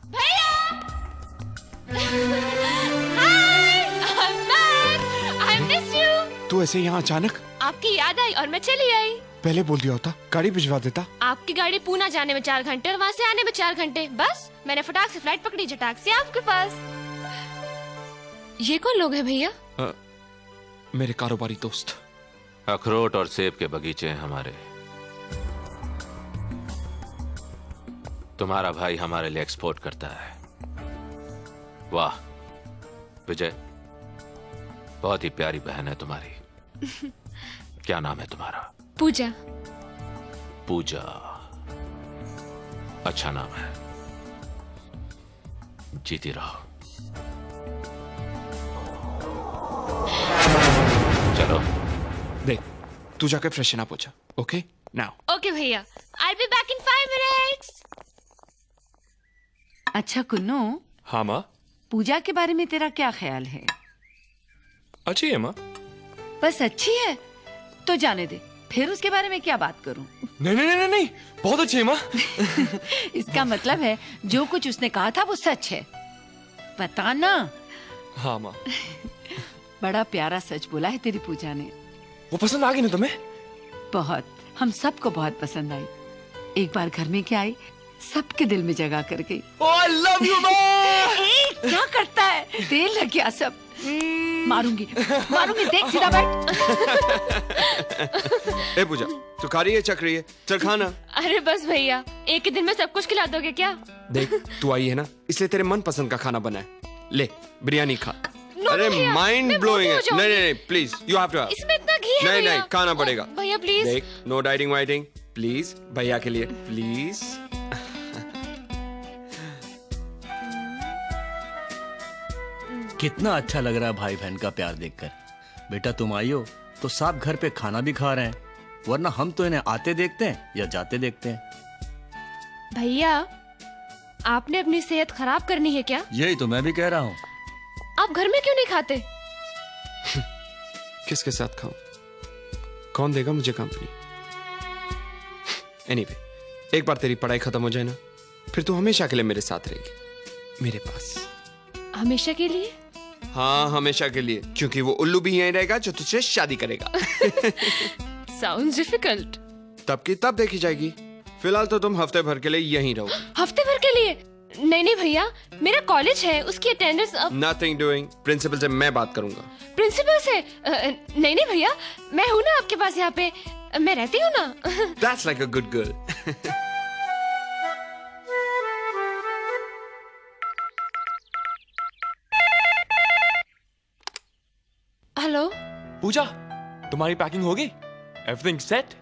I miss you। तू ऐसे यहाँ अचानक? आपकी याद आई और मैं चली आई। पहले बोल दिया होता, गाड़ी भिजवा देता। आपकी गाड़ी पूना जाने में 4 घंटे और वहाँ से आने में 4 घंटे, बस मैंने फटाक से फ्लाइट पकड़ी, झटाक से आपके पास। ये कौन लोग हैं भैया? मेरे कारोबारी दोस्त। अखरोट और सेब के बगीचे हैं हमारे। तुम्हारा भाई हमारे लिए एक्सपोर्ट करता है। वाह विजय, बहुत ही प्यारी बहन है तुम्हारी। क्या नाम है तुम्हारा? पूजा। पूजा, अच्छा नाम है। जीती रहो। चलो देख, तू जाके फ्रेशन अप हो जा। Okay now. ओके भैया, I'll be back in 5 minutes। अच्छा कुन्नू। हाँ माँ। पूजा के बारे में तेरा क्या ख्याल है? अच्छी है माँ। बस अच्छी है तो जाने दे, फिर उसके बारे में क्या बात करूं? नहीं नहीं नहीं नहीं, बहुत अच्छी है माँ। इसका मतलब है जो कुछ उसने कहा था वो सच है, बता ना। हाँ माँ। बड़ा प्यारा सच बोला है तेरी पूजा ने। वो पसंद आ गई ना तुम्हें? बहुत, हम सबको बहुत पसंद आई। एक बार घर में क्या आई, सबके दिल में जगह कर गई। I love you माँ। क्या करता है? तेल लग गया सब। मारूंगी मारूंगी, देख सीधा बैठ। ए पूजा, तू खा रही है, चख रही है, चल खाना। अरे बस भैया, एक ही दिन में सब कुछ खिला दोगे क्या? देख, तू आई है ना, इसलिए तेरे मन पसंद का खाना बना है। ले बिरयानी खा। अरे भैया, माइंड मैं ब्लोइंग है। मोटी हो नहीं जाऊंगी। नहीं प्लीज, यू हैव टू। इसमें इतना घी है नहीं भैया। नहीं, खाना पड़ेगा। भैया प्लीज। देख, नो डाइटिंग वाइटिंग प्लीज, भैया के लिए प्लीज। कितना अच्छा लग रहा है भाई बहन का प्यार देखकर। बेटा तुम आई हो तो साहब घर पे खाना भी खा रहे हैं, वरना हम तो इन्हें आते देखते हैं या जाते देखते हैं। भैया, आपने अपनी सेहत खराब करनी है क्या? यही तो मैं भी कह रहा हूँ। आप घर में क्यों नहीं खाते? किसके साथ खाऊं? कौन देगा मुझे कंपनी? एनीवे, एक बार तेरी पढ़ाई खत्म हो जाए ना, फिर तू हमेशा के लिए मेरे साथ रहेगी, मेरे पास। हमेशा के लिए? हाँ, हमेशा के लिए, क्योंकि वो उल्लू भी यहीं रहेगा जो तुझसे शादी करेगा। Sounds difficult। तब की तब देखी जाएगी, फिलहाल तो तुम हफ्ते भर के लिए यहीं रहो। हफ्ते भर के लिए? नहीं नहीं भैया, मेरा कॉलेज है, उसकी अटेंडेंस अब। Nothing doing, प्रिंसिपल से मैं बात करूंगा। प्रिंसिपल से? नहीं नहीं भैया, मैं हूँ ना आपके पास, यहाँ पे मैं रहती हूँ ना। That's like a good girl। पूजा, तुम्हारी पैकिंग होगी? Everything set?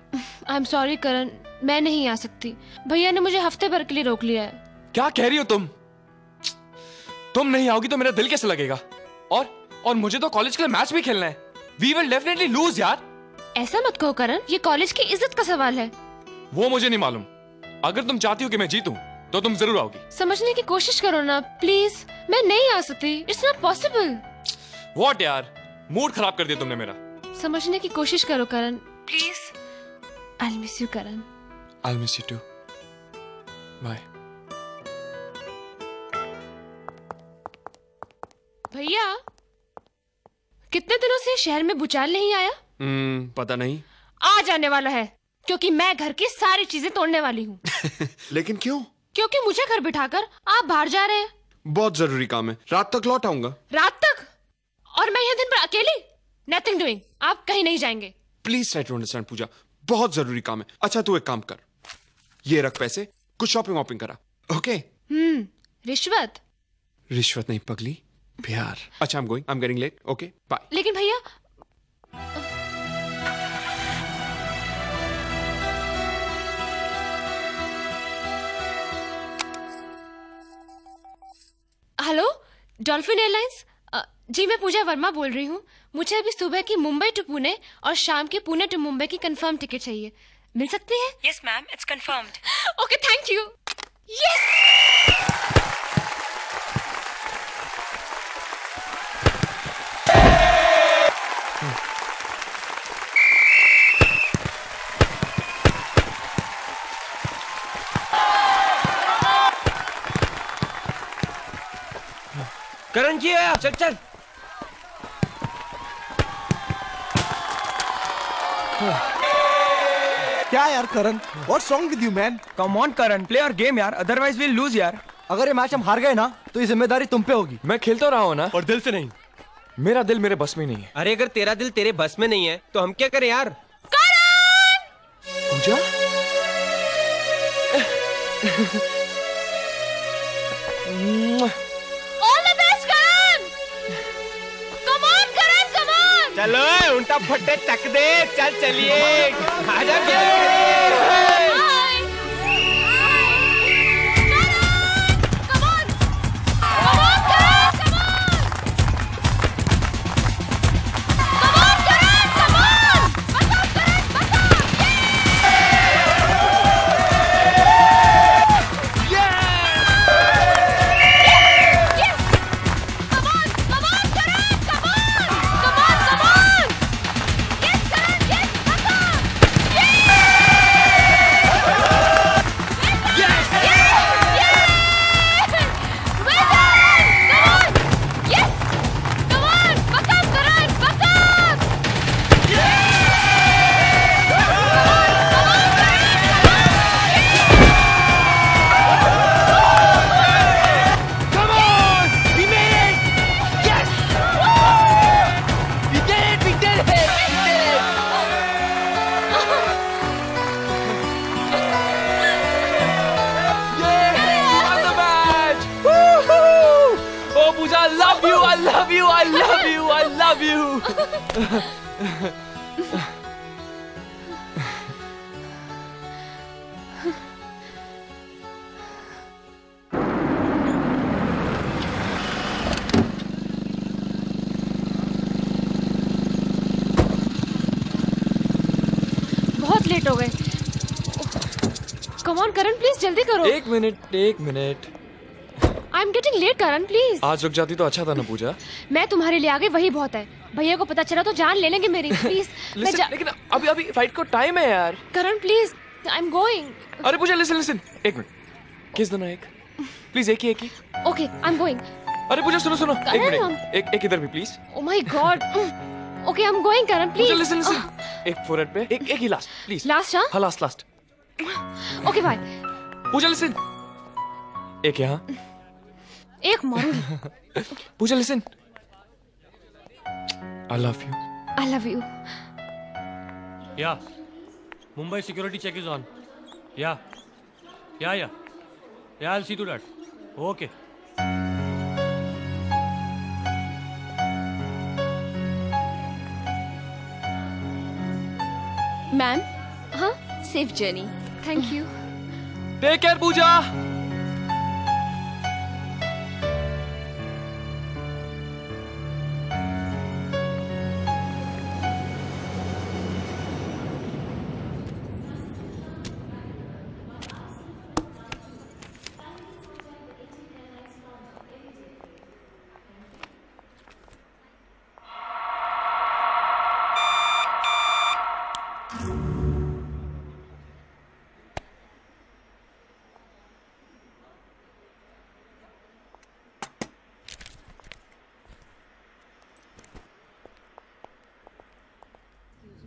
I am sorry Karan, मैं नहीं आ सकती। भैया ने मुझे हफ्ते भर के लिए रोक लिया है। क्या कह रही हो तुम? तुम नहीं आओगी तो मेरा दिल कैसे लगेगा? और मुझे तो कॉलेज के लिए मैच भी खेलना है। वी विल डेफिनेटली लूज यार। ऐसा मत कहो करण, ये कॉलेज की इज्जत का सवाल है। वो मुझे नहीं मालूम। अगर तुम चाहती हो कि मैं जीतूं, तो तुम जरूर आओगी। समझने की कोशिश करो ना प्लीज। मैं नहीं आ सकती, इट्स नॉट पॉसिबल। व्हाट यार, मूड खराब कर दिया तुमने मेरा। समझने की कोशिश करो Karan please. I will miss you Karan. I will miss you too. Bye. भैया, कितने दिनों से शहर में भूचाल नहीं आया? पता नहीं। आ जाने वाला है, क्योंकि मैं घर की सारी चीजें तोड़ने वाली हूँ। लेकिन क्यों? क्योंकि मुझे घर बिठाकर आप बाहर जा रहे हैं। बहुत जरूरी काम है, रात तक लौट आऊंगा। रात तक? और मैं यह दिन पर अकेली? Nothing doing. आप कहीं नहीं जाएंगे। प्लीज ट्राई टू अंडरस्टैंड पूजा, बहुत जरूरी काम है। अच्छा तू एक काम कर, ये रख पैसे, कुछ शॉपिंग वॉपिंग करा। ओके? रिश्वत? रिश्वत नहीं पगली, प्यार। अच्छा, I am getting late. Okay bye. लेकिन भैया, हेलो, डॉल्फिन एयरलाइंस। जी मैं पूजा वर्मा बोल रही हूँ। मुझे अभी सुबह की मुंबई टू पुणे और शाम की पुणे टू मुंबई की कंफर्म टिकट चाहिए। मिल सकती है? Yes ma'am, it's confirmed. Okay, thank you. Yes. Karan ji आया, चल चल। क्या यार Karan, what's wrong with you man? Come on Karan, play our game यार, अदरवाइज विल लूज यार। अगर ये मैच हम हार गए ना, तो ये जिम्मेदारी तुम पे होगी। मैं खेलता रहा हूँ ना, और दिल से नहीं। मेरा दिल मेरे बस में नहीं है। अरे अगर तेरा दिल तेरे बस में नहीं है तो हम क्या करें यार? Pooja? All the best Karan. Come on Karan, come on. चलो उल्टा फट्टे तक दे। चल चलिए, आजा। बहुत लेट हो गए। कम ऑन करण, प्लीज जल्दी करो। एक minute. I am getting late Karan, please. आज रुक जाती तो अच्छा था ना पूजा। मैं तुम्हारे लिए आ गई, वही बहुत है। भैया को पता चला तो जान ले लेंगे मेरी। प्लीज। लेकिन अभी फ्लाइट को टाइम है यार। करण प्लीज, आई एम गोइंग। अरे पूजा लिसन, एक मिनट। किस देना एक, प्लीज एक ही। Okay, I am going. अरे पूजा सुनो, एक मिनट, एक इधर भी please. Oh my God. Okay, I am going Karan, please. Listen, एक फोरहेड पे, एक ही लास्ट प्लीज। लास्ट? हाँ, last. Okay bye. Pooja listen, एक यहाँ, एक मारूंगी। Pooja listen, I love you. I love you. Yeah. Mumbai security check is on. Yeah. Yeah. I'll see to that. Okay. Ma'am, हाँ, safe journey. Thank you. Take care Pooja.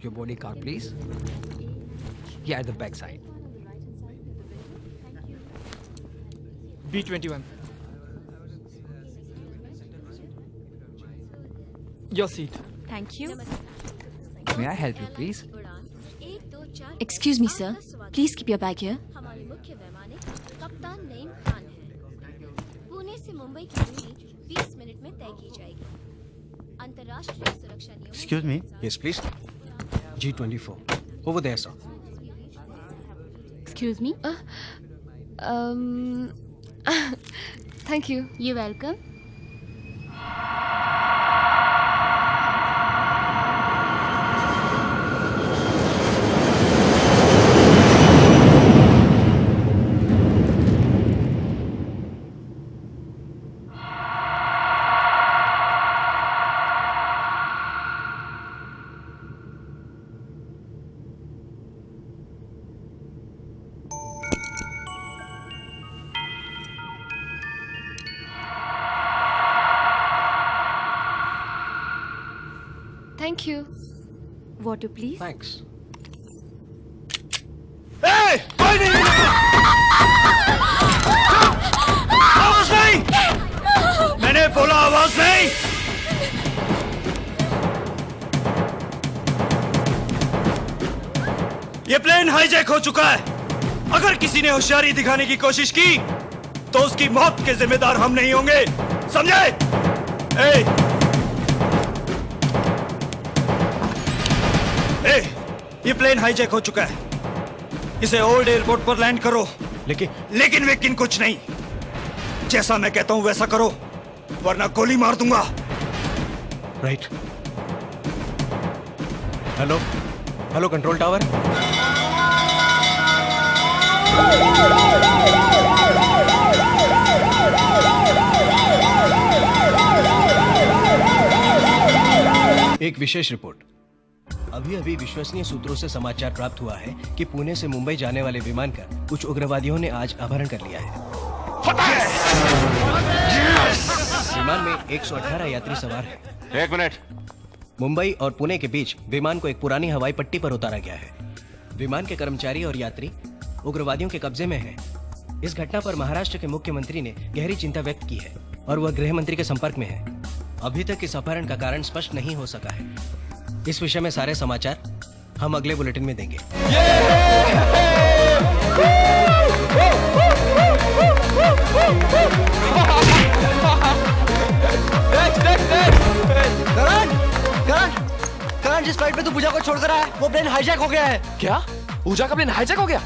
Your body car, please. Yeah, at the back side. B21. Your seat. Thank you. May I help you, please? Excuse me, sir. Please keep your bag here. हमारे मुख्य वैमानिक कप्तान नईम खान हैं। पुणे से मुंबई की दूरी 20 minute में तय की जाएगी। अंतर्राष्ट्रीय सुरक्षा नियमों। Excuse me. Yes, please. G24. Over there, sir. Excuse me. Thank you. You're welcome. Thank you. Water, please. Thanks. Hey! कोई नहीं! आवाज नहीं! मैंने बोला आवाज नहीं! ये प्लेन हाईजैक हो चुका है। अगर किसी ने होशियारी दिखाने की कोशिश की, तो उसकी मौत के जिम्मेदार हम नहीं होंगे। समझे? ये प्लेन हाईजैक हो चुका है। इसे ओल्ड एयरपोर्ट पर लैंड करो। लेकिन कुछ नहीं। जैसा मैं कहता हूं वैसा करो, वरना गोली मार दूंगा। राइट। Hello control tower. एक विशेष रिपोर्ट। अभी विश्वसनीय सूत्रों से समाचार प्राप्त हुआ है कि पुणे से मुंबई जाने वाले विमान का कुछ उग्रवादियों ने आज अपहरण कर लिया है। विमान में 118 यात्री सवार हैं। 1 मिनट। मुंबई और पुणे के बीच विमान को एक पुरानी हवाई पट्टी पर उतारा गया है। विमान के कर्मचारी और यात्री उग्रवादियों के कब्जे में हैं। इस घटना पर महाराष्ट्र के मुख्यमंत्री ने गहरी चिंता व्यक्त की है और वह गृह मंत्री के संपर्क में है। अभी तक इस अपहरण का कारण स्पष्ट नहीं हो सका है। इस विषय में सारे समाचार हम अगले बुलेटिन में देंगे। करण, जिस फ्लाइट में तू पूजा को छोड़कर आया, वो प्लेन हाईजैक हो गया है। क्या? पूजा का प्लेन हाईजैक हो गया?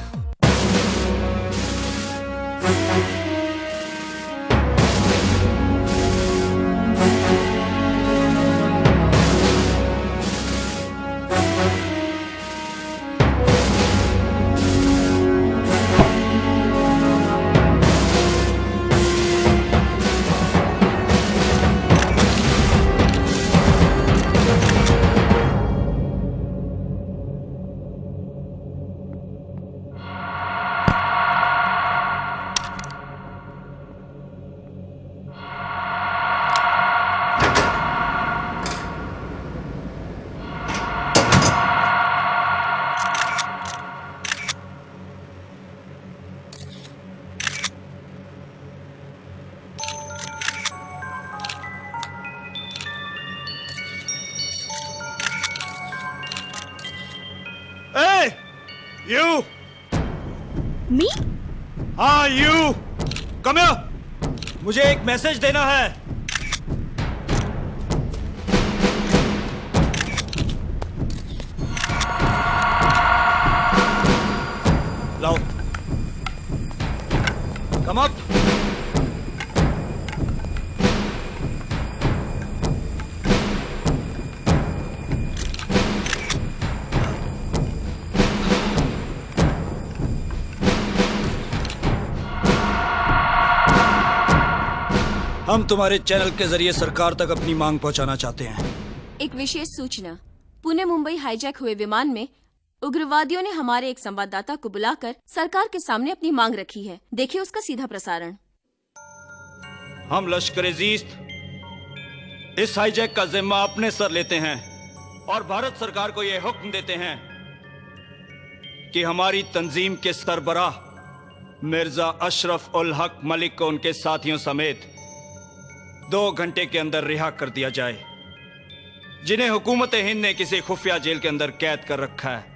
You! Me? हाँ, you! Come here! मुझे एक मैसेज देना है। Come up. हम तुम्हारे चैनल के जरिए सरकार तक अपनी मांग पहुंचाना चाहते हैं। एक विशेष सूचना, पुणे मुंबई हाईजैक हुए विमान में उग्रवादियों ने हमारे एक संवाददाता को बुलाकर सरकार के सामने अपनी मांग रखी है। देखिए उसका सीधा प्रसारण। हम लश्कर-ए-ज़ीस्त इस हाईजैक का जिम्मा अपने सर लेते हैं और भारत सरकार को यह हुक्म देते हैं कि हमारी तंजीम के सरबराह मिर्जा अशरफ उल हक मलिक को उनके साथियों समेत 2 घंटे के अंदर रिहा कर दिया जाए, जिन्हें हुकूमत हिंद ने किसी खुफिया जेल के अंदर कैद कर रखा है।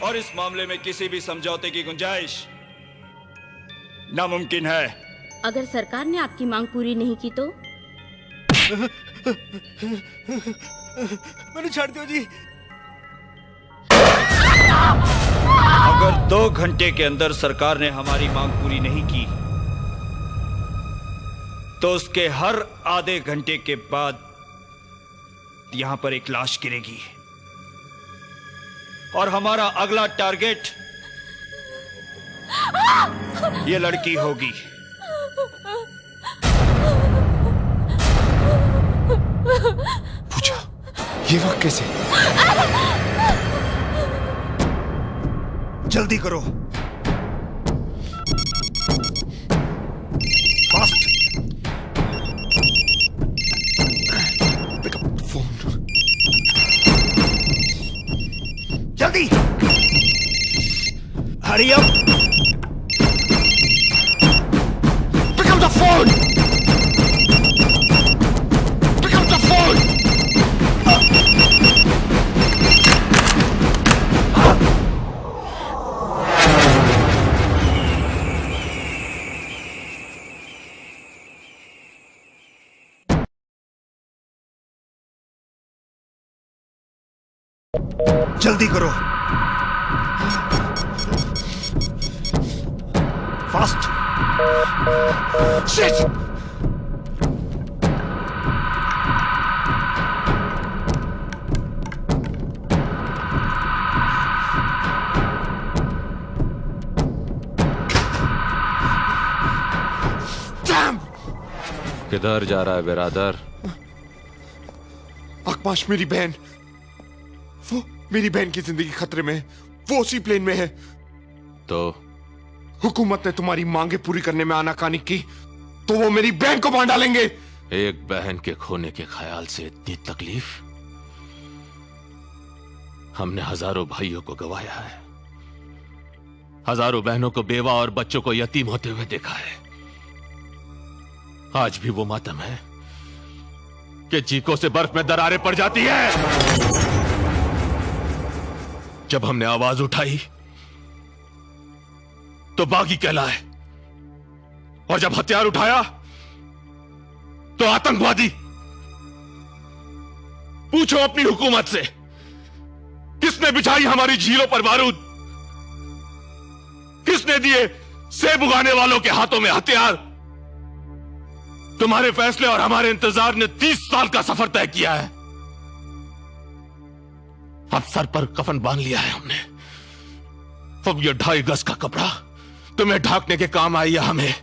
और इस मामले में किसी भी समझौते की गुंजाइश नामुमकिन है। अगर सरकार ने आपकी मांग पूरी नहीं की तो? मैंने छाड़ दिया जी। अगर 2 घंटे के अंदर सरकार ने हमारी मांग पूरी नहीं की तो उसके हर आधे घंटे के बाद यहां पर एक लाश गिरेगी और हमारा अगला टारगेट ये लड़की होगी। पूजा, ये वक्त कैसे? जल्दी करो, फास्ट। जल्दी, hurry up. Pick up the phone, pick up the phone. जल्दी करो, फास्ट। शिट! किधर जा रहा है बिरादर? आकाश, मेरी बहन, वो मेरी बहन की जिंदगी खतरे में, वो उसी प्लेन में है। तो हुकूमत ने तुम्हारी मांगे पूरी करने में आनाकानी की तो वो मेरी बहन को मार डालेंगे। एक बहन के खोने के ख्याल से इतनी तकलीफ? हमने हजारों भाइयों को गंवाया है, हजारों बहनों को बेवा और बच्चों को यतीम होते हुए देखा है। आज भी वो मातम है कि चीखों से बर्फ में दरारें पड़ जाती है। जब हमने आवाज उठाई तो बागी कहलाए, और जब हथियार उठाया तो आतंकवादी। पूछो अपनी हुकूमत से, किसने बिछाई हमारी झीलों पर बारूद? किसने दिए सेब उगाने वालों के हाथों में हथियार? तुम्हारे फैसले और हमारे इंतजार ने 30 साल का सफर तय किया है। अब सर पर कफन बांध लिया है हमने। अब ये 2.5 गज का कपड़ा तुम्हें ढांकने के काम आई या हमें,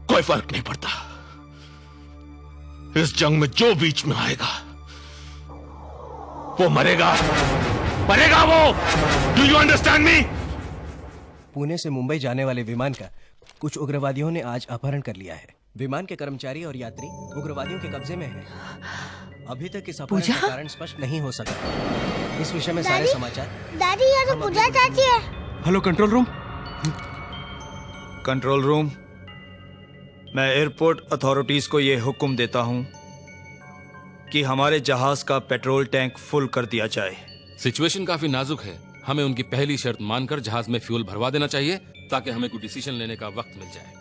कोई फर्क नहीं पड़ता। इस जंग में जो बीच में आएगा वो मरेगा, मरेगा वो। Do you understand me? Pune से मुंबई जाने वाले विमान का कुछ उग्रवादियों ने आज अपहरण कर लिया है। विमान के कर्मचारी और यात्री उग्रवादियों के कब्जे में हैं। अभी तक इस अपहरण का कारण स्पष्ट नहीं हो सका। इस विषय में सारे समाचार। दादी, ये तो पूजा चाची है। Hello control room. Control room, मैं एयरपोर्ट अथॉरिटीज को यह हुक्म देता हूं कि हमारे जहाज का पेट्रोल टैंक फुल कर दिया जाए। सिचुएशन काफी नाजुक है, हमें उनकी पहली शर्त मानकर जहाज में फ्यूल भरवा देना चाहिए ताकि हमें कोई डिसीजन लेने का वक्त मिल जाए।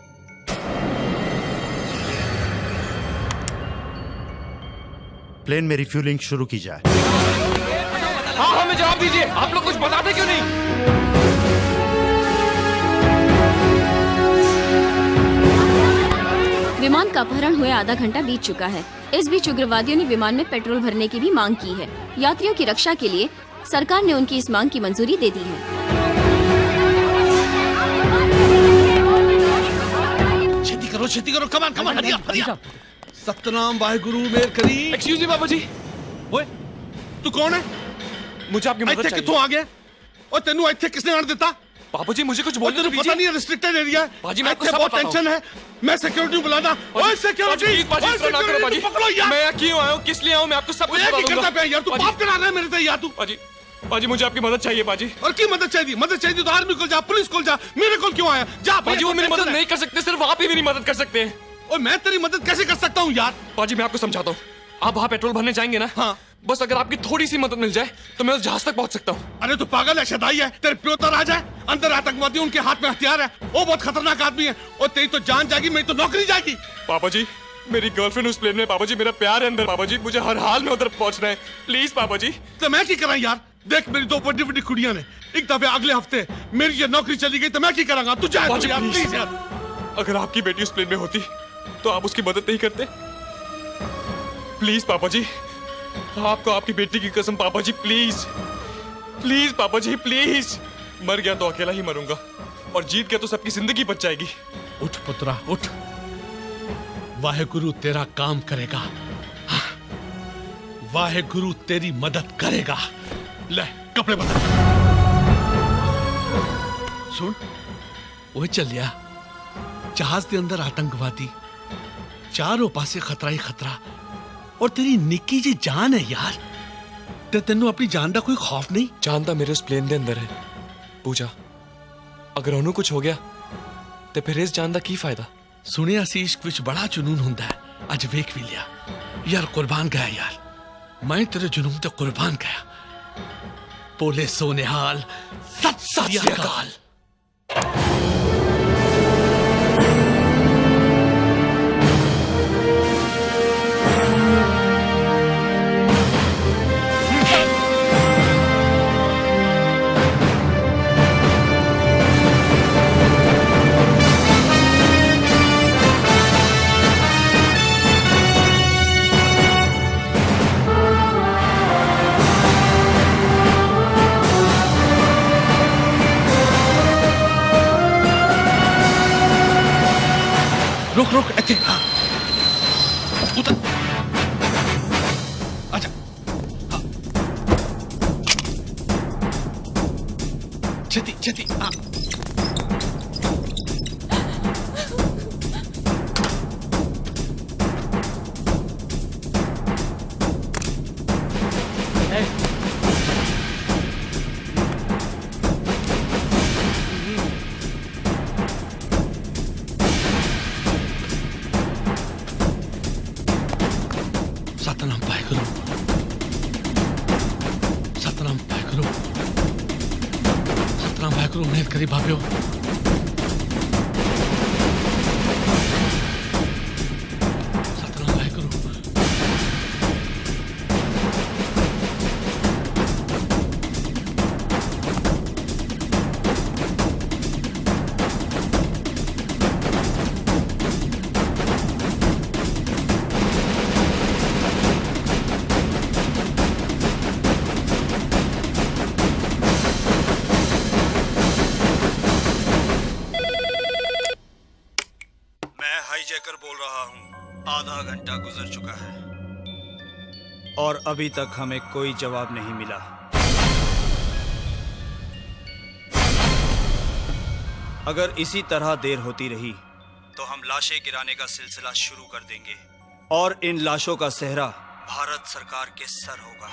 प्लेन में रिफ्यूलिंग शुरू की जाए। हाँ हमें जवाब दीजिए, आप लोग कुछ बताते क्यों नहीं? विमान का अपहरण हुए आधा घंटा बीत चुका है। इस बीच उग्रवादियों ने विमान में पेट्रोल भरने की भी मांग की है। यात्रियों की रक्षा के लिए सरकार ने उनकी इस मांग की मंजूरी दे दी है। छेती करो, कमान, हरिया। सतनाम वाहेगुरु मेर करी। एक्सक्यूज मी बाबूजी। ओए, तू कौन है? मुझे आपकी मदद चाहिए। कित्थों आ गया? और तेनू इत्थे किसने आने देता? बाबूजी मुझे कुछ बोलने दीजिए। पता नहीं है रिस्ट्रिक्टेड एरिया है। बाजी मैं आपको सब बहुत बताता टेंशन है। मैं सिक्योरिटी बुलाना। ओए सिक्योरिटी, पकड़ो यार। मैं क्यों आया हूँ, किस लिए आया हूँ, मैं आपको सब कुछ बता दूंगा। यार तू पाप करा रहा है मेरे से यार तू। बाजी मुझे आपकी मदद चाहिए बाजी। और की मदद चाहिए? मदद चाहिए तो आर्मी को जा, पुलिस को जा, मेरे को क्यों आया? जा बाजी, वो मेरी मदद नहीं कर सकते, सिर्फ आप ही मेरी मदद कर सकते हैं। और मैं तेरी मदद कैसे कर सकता हूँ यार? बाजी मैं आपको समझाता हूँ। आप वहाँ पेट्रोल भरने जाएंगे ना? हाँ। बस अगर आपकी थोड़ी सी मदद मिल जाए तो मैं उस जहाज तक पहुँच सकता हूँ। अरे तू पागल है, शदाई है, तेरे प्यो तो राजा है, अंदर आतंकवादी उनके हाथ में हथियार है, वो बहुत खतरनाक आदमी है, और तेरी तो जान जाएगी, मेरी तो नौकरी जाएगी। पापा जी मेरी गर्लफ्रेंड उस प्लेन में, पापा जी मेरा प्यार है अंदर, पापा जी मुझे हर हाल में उधर पहुँचना है, प्लीज पापा जी। तो मैं क्या करा यार? देख मेरी दो बड़ी बड़ी कुड़ियां ने, एक दफे अगले हफ्ते मेरी ये नौकरी चली गई तो मैं क्या करांगा? तू जा यार, प्लीज यार। अगर आपकी बेटी उस प्लेन में होती तो आप उसकी मदद नहीं करते? प्लीज पापा जी, आपको आपकी बेटी की कसम पापा जी, प्लीज प्लीज पापा जी प्लीज। मर गया तो अकेला ही मरूंगा और जीत गया तो सबकी जिंदगी बच जाएगी। उठ पुत्रा उठ, वाहेगुरु तेरा काम करेगा, वाहेगुरु तेरी मदद करेगा। ले कपड़े बदल। सुन वो चलिया जहाज के अंदर आतंकवादी, चारों पासे खतरा ही खतरा, और तेरी निक्की जी जान है यार, ते तेनू अपनी जान का कोई खौफ नहीं? जान तो मेरे उस प्लेन के अंदर है पूजा, अगर उन्होंने कुछ हो गया तो फिर इस जान का की फायदा? सुनिया सी इश्क विच बड़ा जुनून हुंदा है, अज वेख भी लिया यार, कुर्बान गया यार, मैं तेरे जुनून ते कुर्बान गया। बोले सोनेहाल सत श्री अकाल। रुक अच्छे, हाँ उतर, अच्छा हाँ, छेती हाँ। सतनाम वाहेगुरु, सतनाम वाहेगुरु, सतनाम वाहेगुरु, मेहर करी भाभ्यो। सतनाम वाहेगुरु। हाईजैकर बोल रहा हूं। आधा घंटा गुजर चुका है और अभी तक हमें कोई जवाब नहीं मिला। अगर इसी तरह देर होती रही तो हम लाशें गिराने का सिलसिला शुरू कर देंगे और इन लाशों का सेहरा भारत सरकार के सर होगा।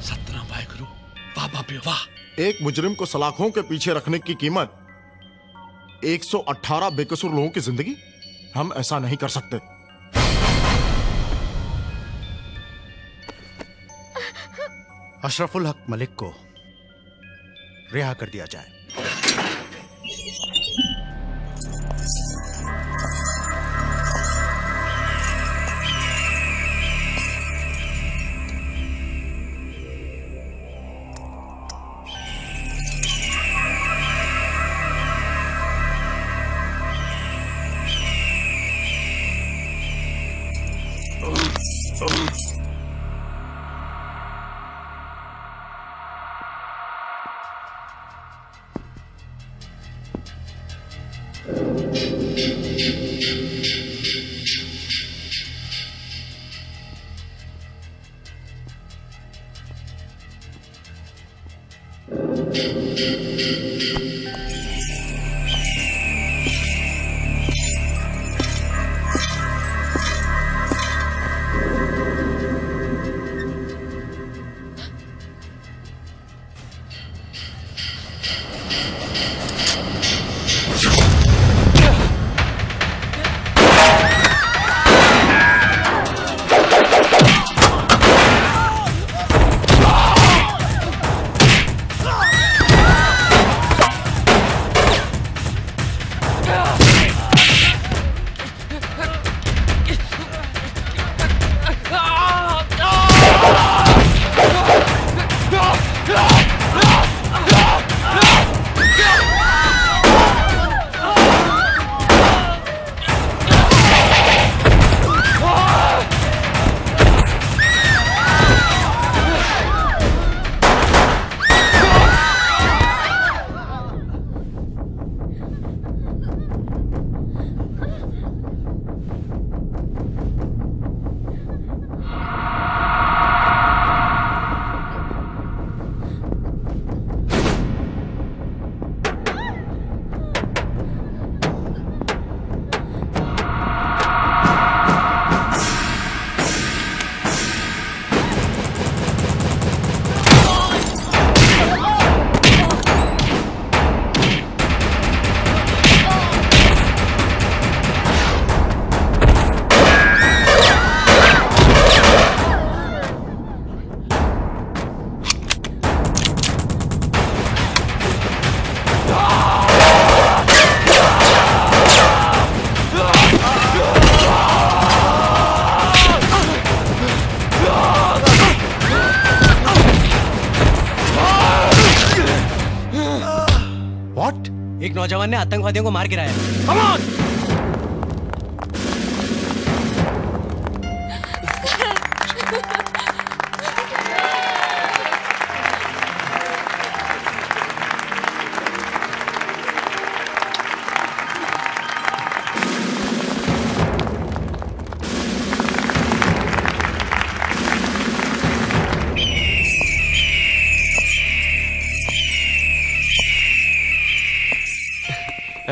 सतनाम वाहेगुरु, वाह बाबे वाह। एक मुजरिम को सलाखों के पीछे रखने की कीमत 118 बेकसूर लोगों की जिंदगी। हम ऐसा नहीं कर सकते। अशरफुल हक मलिक को रिहा कर दिया जाए। एक नौजवान ने आतंकवादियों को मार गिराया। Come on!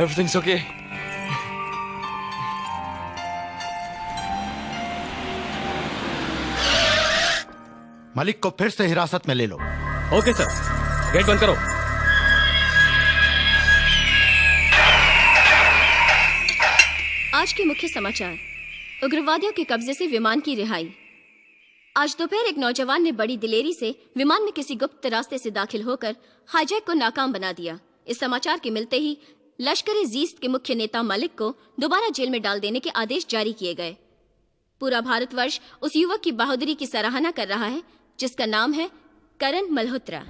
Everything's okay. Malik को फिर से हिरासत में ले लो। ओके सर, गेट बंद करो। आज के मुख्य समाचार। उग्रवादियों के कब्जे से विमान की रिहाई। आज दोपहर एक नौजवान ने बड़ी दिलेरी से विमान में किसी गुप्त रास्ते से दाखिल होकर हाईजैक को नाकाम बना दिया। इस समाचार के मिलते ही लश्कर-ए-जीस्त के मुख्य नेता मलिक को दोबारा जेल में डाल देने के आदेश जारी किए गए। पूरा भारतवर्ष उस युवक की बहादुरी की सराहना कर रहा है जिसका नाम है करण मल्होत्रा।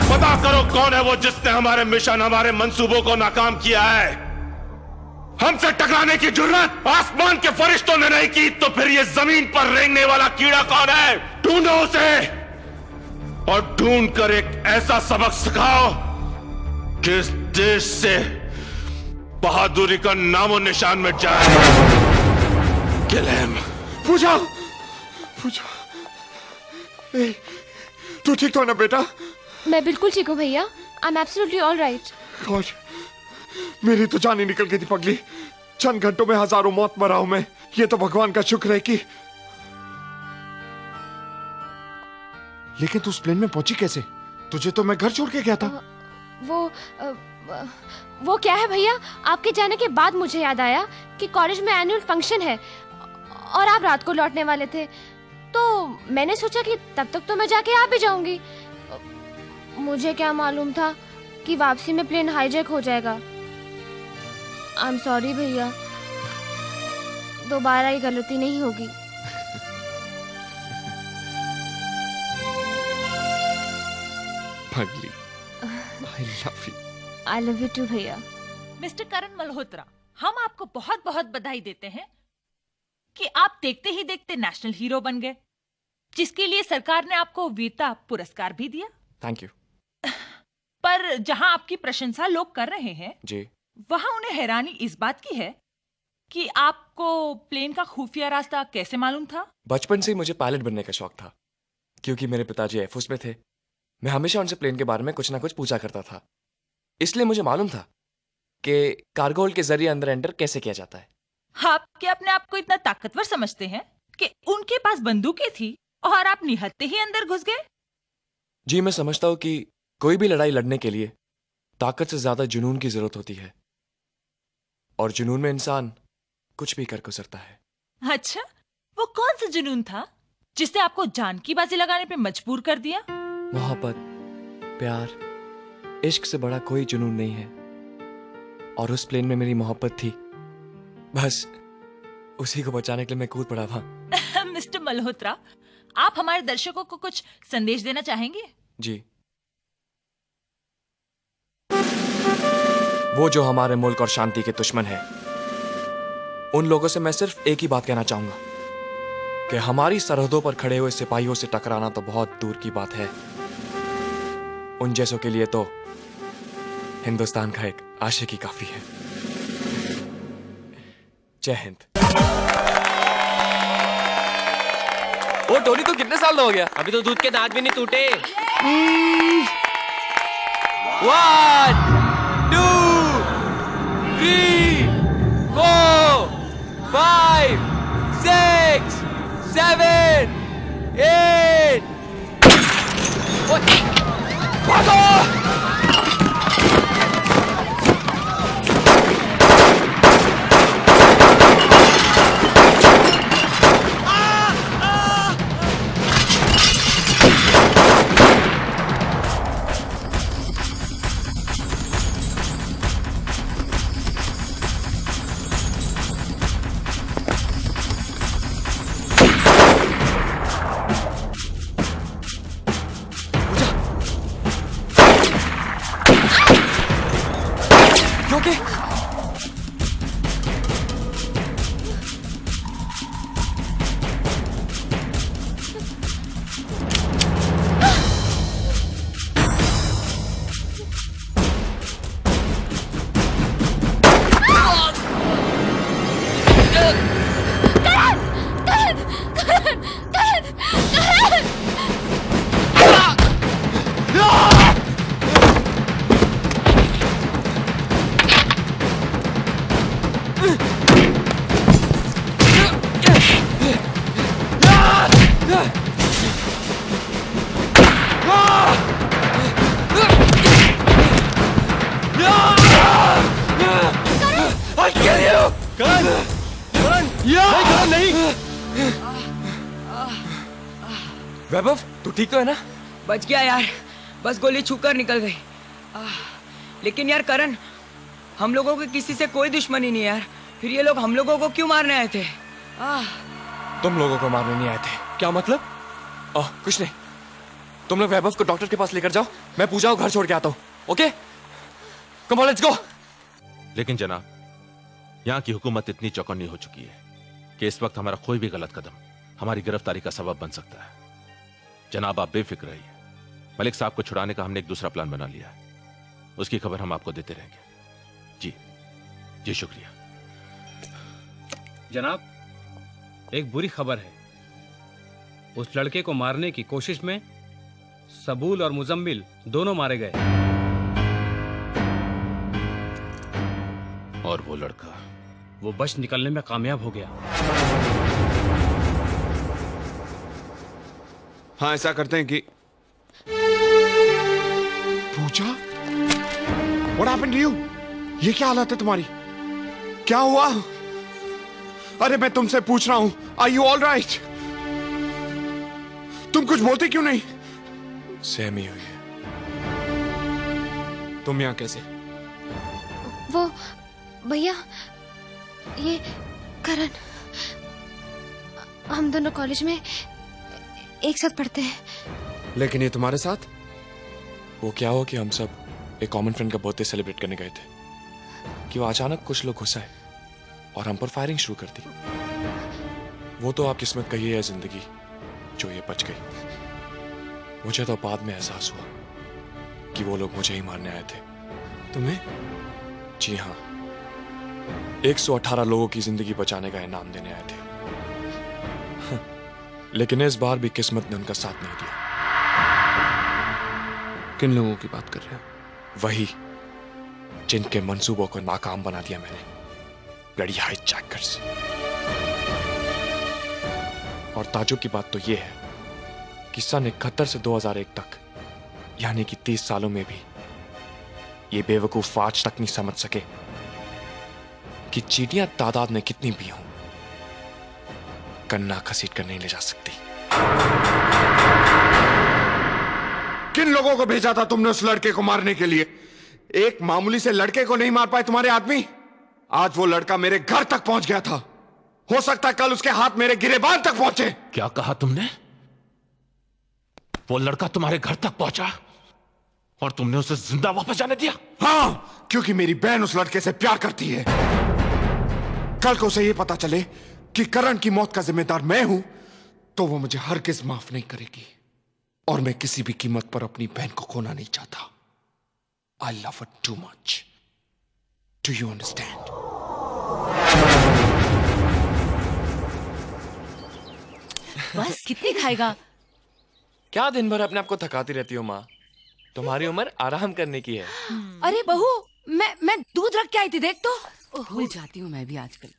पता करो कौन है वो जिसने हमारे मिशन, हमारे मंसूबों को नाकाम किया है। हमसे टकराने की जुर्रत आसमान के फरिश्तों ने नहीं की, तो फिर ये जमीन पर रेंगने वाला कीड़ा कौन है? ढूंढो उसे और ढूंढ कर एक ऐसा सबक सिखाओ कि इस देश से बहादुरी का नामो निशान मिट जाए। पूजा, तू ठीक तो है ना बेटा? मैं बिल्कुल ठीक हूँ भैया। I am absolutely all right. God, मेरी तो जान ही निकल गई थी पगली। चंद घंटों में हजारों मौत मरा हूं मैं। ये तो भगवान का शुक्र है कि। लेकिन तू उस प्लेन में पहुंची कैसे? तुझे तो मैं घर छोड़ के गया था। वो क्या है भैया, आपके जाने के बाद मुझे याद आया कि कॉलेज में एनुअल फंक्शन है और आप रात को लौटने वाले थे, तो मैंने सोचा कि तब तक तो मैं जाके आ भी जाऊंगी। मुझे क्या मालूम था कि वापसी में प्लेन हाईजैक हो जाएगा। आई एम सॉरी भैया, दोबारा ये गलती नहीं होगी। पगली, I love you. I love you too भैया। मिस्टर करण मल्होत्रा, हम आपको बहुत बहुत बधाई देते हैं कि आप देखते ही देखते नेशनल हीरो बन गए, जिसके लिए सरकार ने आपको वीरता पुरस्कार भी दिया। Thank you. पर जहां आपकी प्रशंसा लोग कर रहे हैं जी, वहां उन्हें हैरानी इस बात की है कि आपको प्लेन का खुफिया रास्ता कैसे मालूम था? बचपन से ही मुझे पायलट बनने का शौक था, क्योंकि मेरे पिताजी एयरफोर्स में थे। मैं हमेशा उनसे प्लेन के बारे में कुछ ना कुछ पूछा करता था, इसलिए मुझे मालूम था कि कार्गो होल्ड के जरिए अंदर एंटर कैसे किया जाता है। आप क्या अपने आप को इतना ताकतवर समझते हैं कि उनके पास बंदूकें थी और आप निहत्ते ही अंदर घुस गए? जी, मैं समझता हूं कि कोई भी लड़ाई लड़ने के लिए ताकत से ज्यादा जुनून की जरूरत होती है, और जुनून में इंसान कुछ भी कर सकता है। अच्छा, वो कौन सा जुनून था जिसने आपको जान की बाजी लगाने पे मजबूर कर दिया? मोहब्बत, प्यार, इश्क से बड़ा कोई जुनून नहीं है, और उस प्लेन में मेरी मोहब्बत थी। बस उसी को बचाने के लिए मैं कूद पड़ा था। मिस्टर मल्होत्रा, आप हमारे दर्शकों को कुछ संदेश देना चाहेंगे? जी, वो जो हमारे मुल्क और शांति के दुश्मन है, उन लोगों से मैं सिर्फ एक ही बात कहना चाहूंगा कि हमारी सरहदों पर खड़े हुए सिपाहियों से टकराना तो बहुत दूर की बात है। उन जैसों के लिए तो हिंदुस्तान का एक आशिकी काफी है। जय हिंद। ओ टोनी, तो कितने साल का हो गया? अभी तो दूध के दांत भी नहीं टूटे। 1 2 3 4 5 6 7 8। भागो! वैभव, तू ठीक तो है ना? बच गया यार, बस गोली छूकर निकल गई। लेकिन यार करण, हम लोगों के किसी से कोई दुश्मनी नहीं है यार, फिर ये लोग हम लोगों को क्यों मारने आए थे? तुम लोगों को मारने नहीं आए थे? क्या मतलब? कुछ नहीं, तुम लोग वैभव को डॉक्टर के पास लेकर जाओ, मैं पूजा को घर छोड़ के आता हूँ। Okay, come on, let's go. लेकिन जनाब, यहाँ की हुकूमत इतनी चौकन्नी हो चुकी है कि इस वक्त हमारा कोई भी गलत कदम हमारी गिरफ्तारी का सबब बन सकता है। जनाब, आप बेफिक्र रहिए, मलिक साहब को छुड़ाने का हमने एक दूसरा प्लान बना लिया है, उसकी खबर हम आपको देते रहेंगे। जी जी, शुक्रिया। जनाब, एक बुरी खबर है। उस लड़के को मारने की कोशिश में सबूल और मुजम्मिल दोनों मारे गए। और वो लड़का? वो बच निकलने में कामयाब हो गया। हाँ, ऐसा करते हैं कि पूजा, व्हाट हैपेंड टू यू? ये क्या हालत है तुम्हारी? क्या हुआ? अरे मैं तुमसे पूछ रहा हूं, आर यू ऑल राइट? तुम कुछ बोलते क्यों नहीं? सहमी हुई है। तुम यहाँ कैसे? वो भैया, ये करण, हम दोनों कॉलेज में एक साथ पढ़ते हैं। लेकिन ये तुम्हारे साथ? वो क्या हुआ कि हम सब एक कॉमन फ्रेंड का बर्थडे सेलिब्रेट करने गए थे कि वो अचानक कुछ लोग घुस आए और हम पर फायरिंग शुरू कर दी। वो तो आप किस्मत कही है जिंदगी जो ये बच गई। मुझे तो बाद में एहसास हुआ कि वो लोग मुझे ही मारने आए थे। तुम्हें? जी हाँ, 118 लोगों की जिंदगी बचाने का इनाम देने आए थे। लेकिन इस बार भी किस्मत ने उनका साथ नहीं दिया। किन लोगों की बात कर रहे हो? वही जिनके मंसूबों को नाकाम बना दिया मैंने, ब्लडी हाईजैकर्स। और ताजुब की बात तो यह है कि सन 71 से 2001 तक, यानी कि 30 सालों में भी ये बेवकूफ आज तक नहीं समझ सके कि चींटियां तादाद में कितनी भी हों, कन्ना घसीट कर नहीं ले जा सकती। किन लोगों को भेजा था तुमने उस लड़के को मारने के लिए? एक मामूली से लड़के को नहीं मार पाए तुम्हारे आदमी? आज वो लड़का मेरे घर तक पहुंच गया था। हो सकता है कल उसके हाथ मेरे गिरेबान तक पहुंचे। क्या कहा तुमने? वो लड़का तुम्हारे घर तक पहुंचा और तुमने उसे जिंदा वापस जाने दिया? हाँ, क्योंकि मेरी बहन उस लड़के से प्यार करती है। कल को उसे यह पता चले कि करण की मौत का जिम्मेदार मैं हूं, तो वो मुझे हरगिज माफ नहीं करेगी। और मैं किसी भी कीमत पर अपनी बहन को खोना नहीं चाहता। I love her too much. Do you understand? बस कितनी खाएगा? क्या दिन भर अपने आप को थकाती रहती हो माँ? तुम्हारी उम्र आराम करने की है। अरे बहू, मैं दूध रख के आई थी, देख तो। भूल जाती हूँ मैं भी आजकल।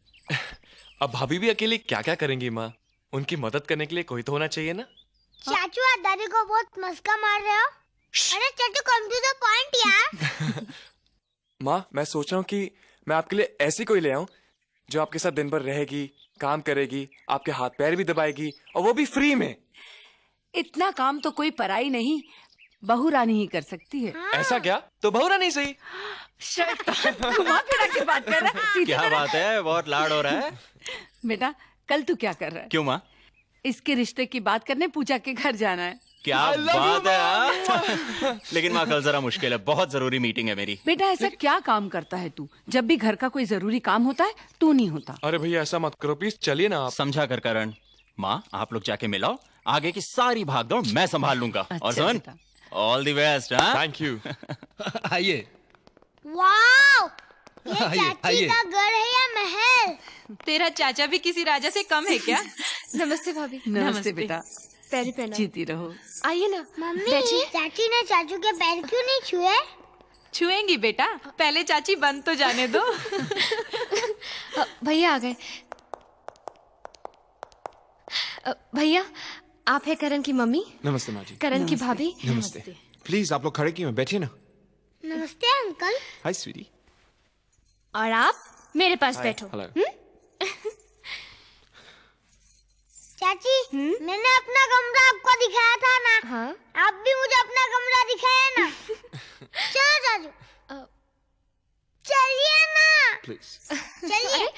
अब भाभी भी अकेले क्या क्या करेंगी माँ? उनकी मदद करने के लिए कोई तो होना चाहिए ना? चाचू, आप दादी को बहुत मस्का मार रहे हो। अरे चाचू, कम टू द पॉइंट यार। माँ, मैं सोच रहा हूँ कि मैं आपके लिए ऐसी कोई ले आऊं जो आपके साथ दिन भर रहेगी, काम करेगी, आपके हाथ पैर भी दबाएगी, और वो भी फ्री में। इतना काम तो कोई पराई नहीं, बहू रानी ही कर सकती है। ऐसा क्या? तो बहू रानी सही। घुमा फिरा के बात कर रहा है। क्या बात है, बहुत लाड हो रहा है। बेटा, कल तू क्या कर रहा है? क्यों माँ? इसके रिश्ते की बात करने पूजा के घर जाना है। क्या बात है। लेकिन माँ, कल जरा मुश्किल है, बहुत जरूरी मीटिंग है मेरी। बेटा, ऐसा क्या काम करता है तू? जब भी घर का कोई जरूरी काम होता है तू नहीं होता। अरे भैया ऐसा मत करो प्लीज, चलिए ना आप। समझा कर करण। माँ, आप लोग जाके मिलाओ, आगे की सारी भागदौड़ मैं संभाल लूंगा। और सुन, all the best. Thank you. आइए। वाओ, ये आइए, चाची आइए। का घर है या महल? तेरा चाचा भी किसी राजा से कम है क्या? नमस्ते भाभी। नमस्ते बेटा, पैरी पहना। जीती रहो। आइए ना। मम्मी, बैठिए। चाची ने चाचू के पैर क्यों नहीं छुए? छुएंगी बेटा, पहले चाची बंद तो जाने दो। भैया आ गए। भैया, आप है करण की मम्मी? नमस्ते माँ जी। करण की भाभी? नमस्ते। प्लीज आप लोग खड़े क्यों हैं? बैठिए ना। नमस्ते अंकल। हाय स्वीटी। और आप मेरे पास Hi. बैठो। Hello. चाची, मैंने अपना कमरा आपको दिखाया था ना? हाँ। आप भी मुझे अपना कमरा दिखाया ना? चलो चाचू, चलिए ना। प्लीज। चलिए।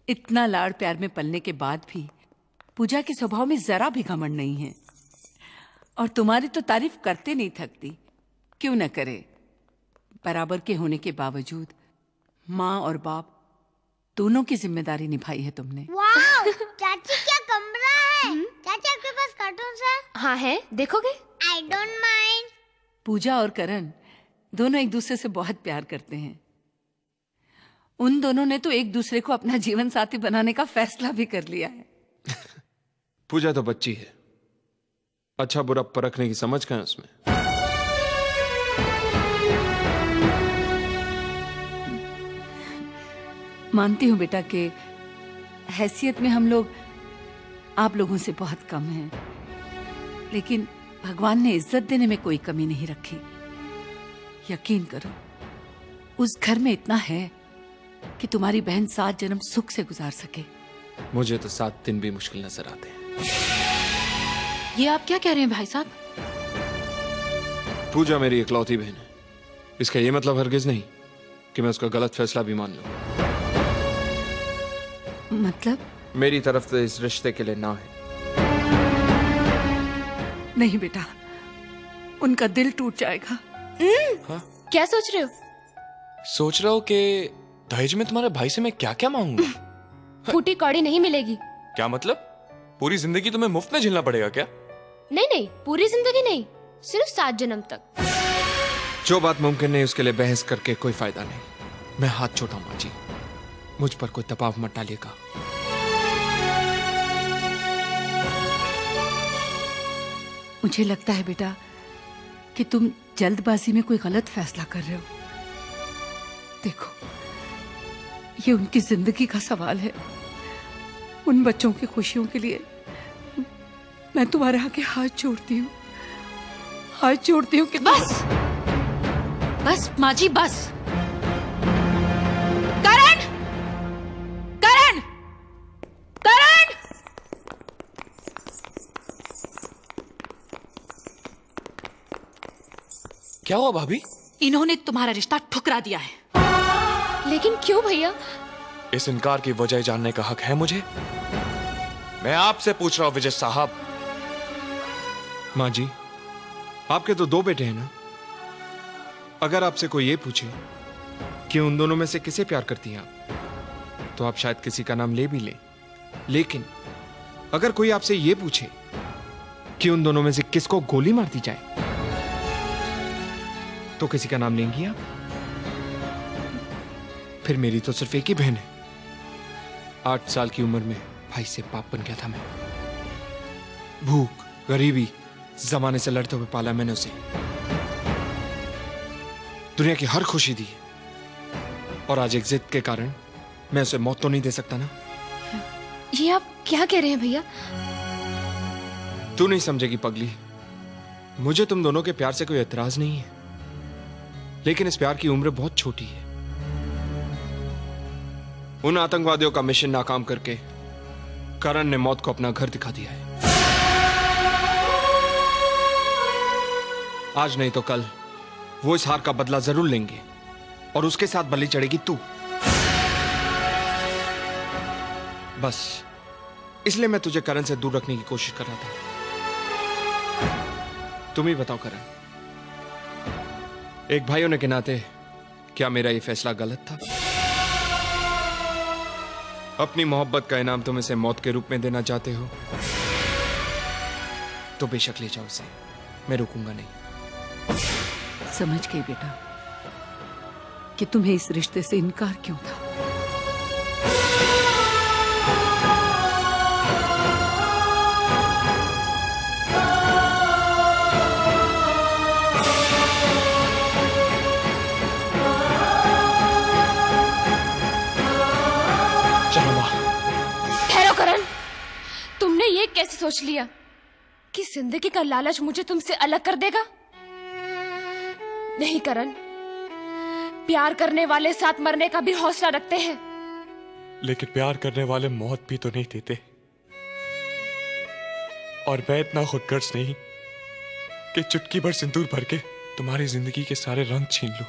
इतना लाड़ प्यार में पलने के बाद भी पूजा के स्वभाव में जरा भी घमंड नहीं है, और तुम्हारी तो तारीफ करते नहीं थकती। क्यों न करे? बराबर के होने के बावजूद माँ और बाप दोनों की जिम्मेदारी निभाई है तुमने। वाओ, चाची क्या कमरा है? चाची, आपके पास कार्टून्स है? हाँ है, देखोगे? I don't mind. पूजा और करण दोनों एक दूसरे से बहुत प्यार करते हैं। उन दोनों ने तो एक दूसरे को अपना जीवन साथी बनाने का फैसला भी कर लिया है। पूजा तो बच्ची है, अच्छा बुरा परखने की समझ कहाँ है उसमें। मानती हूँ बेटा कि हैसियत में हम लोग आप लोगों से बहुत कम हैं, लेकिन भगवान ने इज्जत देने में कोई कमी नहीं रखी। यकीन करो, उस घर में इतना है कि तुम्हारी बहन 7 जन्म सुख से गुजार सके। मुझे तो 7 दिन भी मुश्किल नजर आते हैं। ये आप क्या कह रहे हैं भाई साहब? पूजा मेरी इकलौती बहन है, इसका ये मतलब हरगिज नहीं कि मैं उसका गलत फैसला भी मान लूं। मतलब? मेरी तरफ से इस रिश्ते के लिए ना है। नहीं बेटा, उनका दिल टूट जाएगा। क्या सोच रहे हो? सोच रहा हूँ कि दहेज में तुम्हारे भाई से मैं क्या क्या मांगूंगा? फूटी कौड़ी नहीं मिलेगी। क्या मतलब? पूरी जिंदगी तुम्हें मुफ्त में झेलना पड़ेगा क्या? नहीं नहीं, पूरी जिंदगी नहीं, सिर्फ 7 जन्म तक। जो बात मुमकिन नहीं उसके लिए बहस करके कोई फायदा नहीं। मैं हाथ छोड़ा माँ जी, मुझ पर कोई दबाव मत डालिएगा। मुझे लगता है बेटा कि तुम जल्दबाजी में कोई गलत फैसला कर रहे हो। देखो, ये उनकी जिंदगी का सवाल है। उन बच्चों की खुशियों के लिए मैं तुम्हारे आगे हाथ जोड़ती हूँ, हाथ जोड़ती हूँ कि बस बस माँ जी, बस। करण, करण, करण! क्या हुआ भाभी? इन्होंने तुम्हारा रिश्ता ठुकरा दिया है। लेकिन क्यों भैया? इस इनकार की वजह जानने का हक है मुझे? मैं आपसे पूछ रहा हूं विजय साहब। माँ जी, आपके तो 2 बेटे हैं ना। अगर आपसे कोई ये पूछे कि उन दोनों में से किसे प्यार करती हैं आप, तो आप शायद किसी का नाम ले भी ले। लेकिन अगर कोई आपसे ये पूछे कि उन दोनों में से किसको गोली मार दी जाए, तो किसी का नाम लेंगी आप? फिर मेरी तो सिर्फ एक ही बहन है। 8 साल की उम्र में भाई से बाप बन गया था मैं। भूख, गरीबी, जमाने से लड़ते हुए पाला मैंने उसे। दुनिया की हर खुशी दी, और आज एक जिद के कारण मैं उसे मौत तो नहीं दे सकता ना। ये आप क्या कह रहे हैं भैया? तू नहीं समझेगी पगली। मुझे तुम दोनों के प्यार से कोई एतराज नहीं है, लेकिन इस प्यार की उम्र बहुत छोटी है। उन आतंकवादियों का मिशन नाकाम करके करण ने मौत को अपना घर दिखा दिया है। आज नहीं तो कल वो इस हार का बदला जरूर लेंगे, और उसके साथ बलि चढ़ेगी तू। बस इसलिए मैं तुझे करण से दूर रखने की कोशिश कर रहा था। तुम ही बताओ करण, एक भाई होने के नाते क्या मेरा ये फैसला गलत था? अपनी मोहब्बत का इनाम तुम इसे मौत के रूप में देना चाहते हो तो बेशक ले जाओ इसे, मैं रुकूंगा नहीं। समझ गई बेटा कि तुम्हें इस रिश्ते से इनकार क्यों था। ठहरो करण, तुमने ये कैसे सोच लिया कि जिंदगी का लालच मुझे तुमसे अलग कर देगा? नहीं करण, प्यार करने वाले साथ मरने का भी हौसला रखते हैं। लेकिन प्यार करने वाले मौत भी तो नहीं देते। और मैं इतना खुदगर्ज नहीं कि चुटकी भर सिंदूर भर के तुम्हारी जिंदगी के सारे रंग छीन लूं।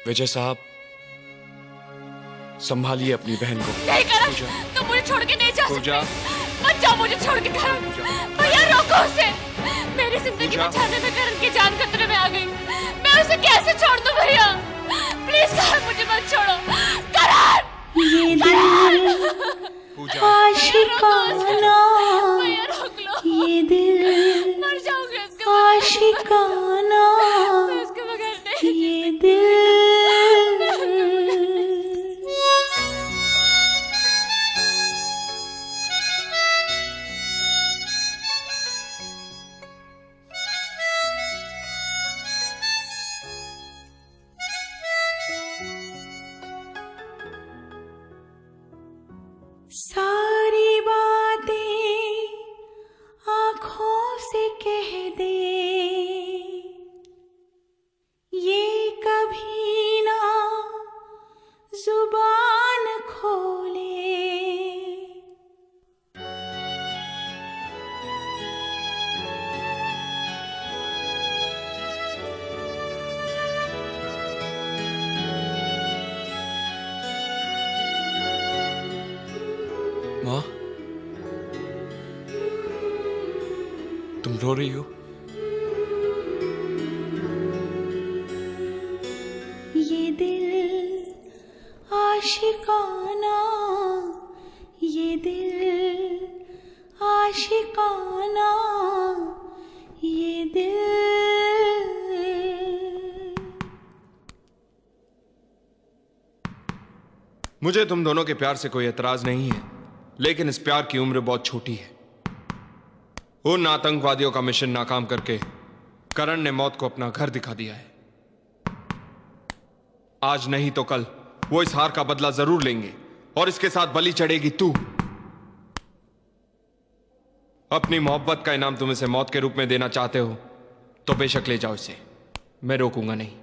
विजय साहब, संभालिए अपनी बहन को। नहीं करण, तुम मुझे छोड़ के नहीं जा सकते। मत जाओ मुझे छोड़ के करण। भैया रोको उसे। मेरी जिंदगी बचाने में करण की जान खतरे में आ गई। मैं उसे कैसे छोड़ दूं भैया? प्लीज करण, मुझे मत छोड़ो। करण! ये दिल आशिकाना, भैया रोक लो। ये दिल मर जाओगे आशिकाना, उसके बगैर नहीं। ये दिल सारी बातें आँखों से कह दे, ये कभी ना जुबान खोले। माँ, तुम रो रही हो? ये दिल आशिकाना ये दिल, आशिकाना ये दिल। मुझे तुम दोनों के प्यार से कोई एतराज नहीं है, लेकिन इस प्यार की उम्र बहुत छोटी है। उन आतंकवादियों का मिशन नाकाम करके करण ने मौत को अपना घर दिखा दिया है। आज नहीं तो कल वो इस हार का बदला जरूर लेंगे और इसके साथ बलि चढ़ेगी तू। अपनी मोहब्बत का इनाम तुम इसे मौत के रूप में देना चाहते हो तो बेशक ले जाओ इसे, मैं रोकूंगा नहीं।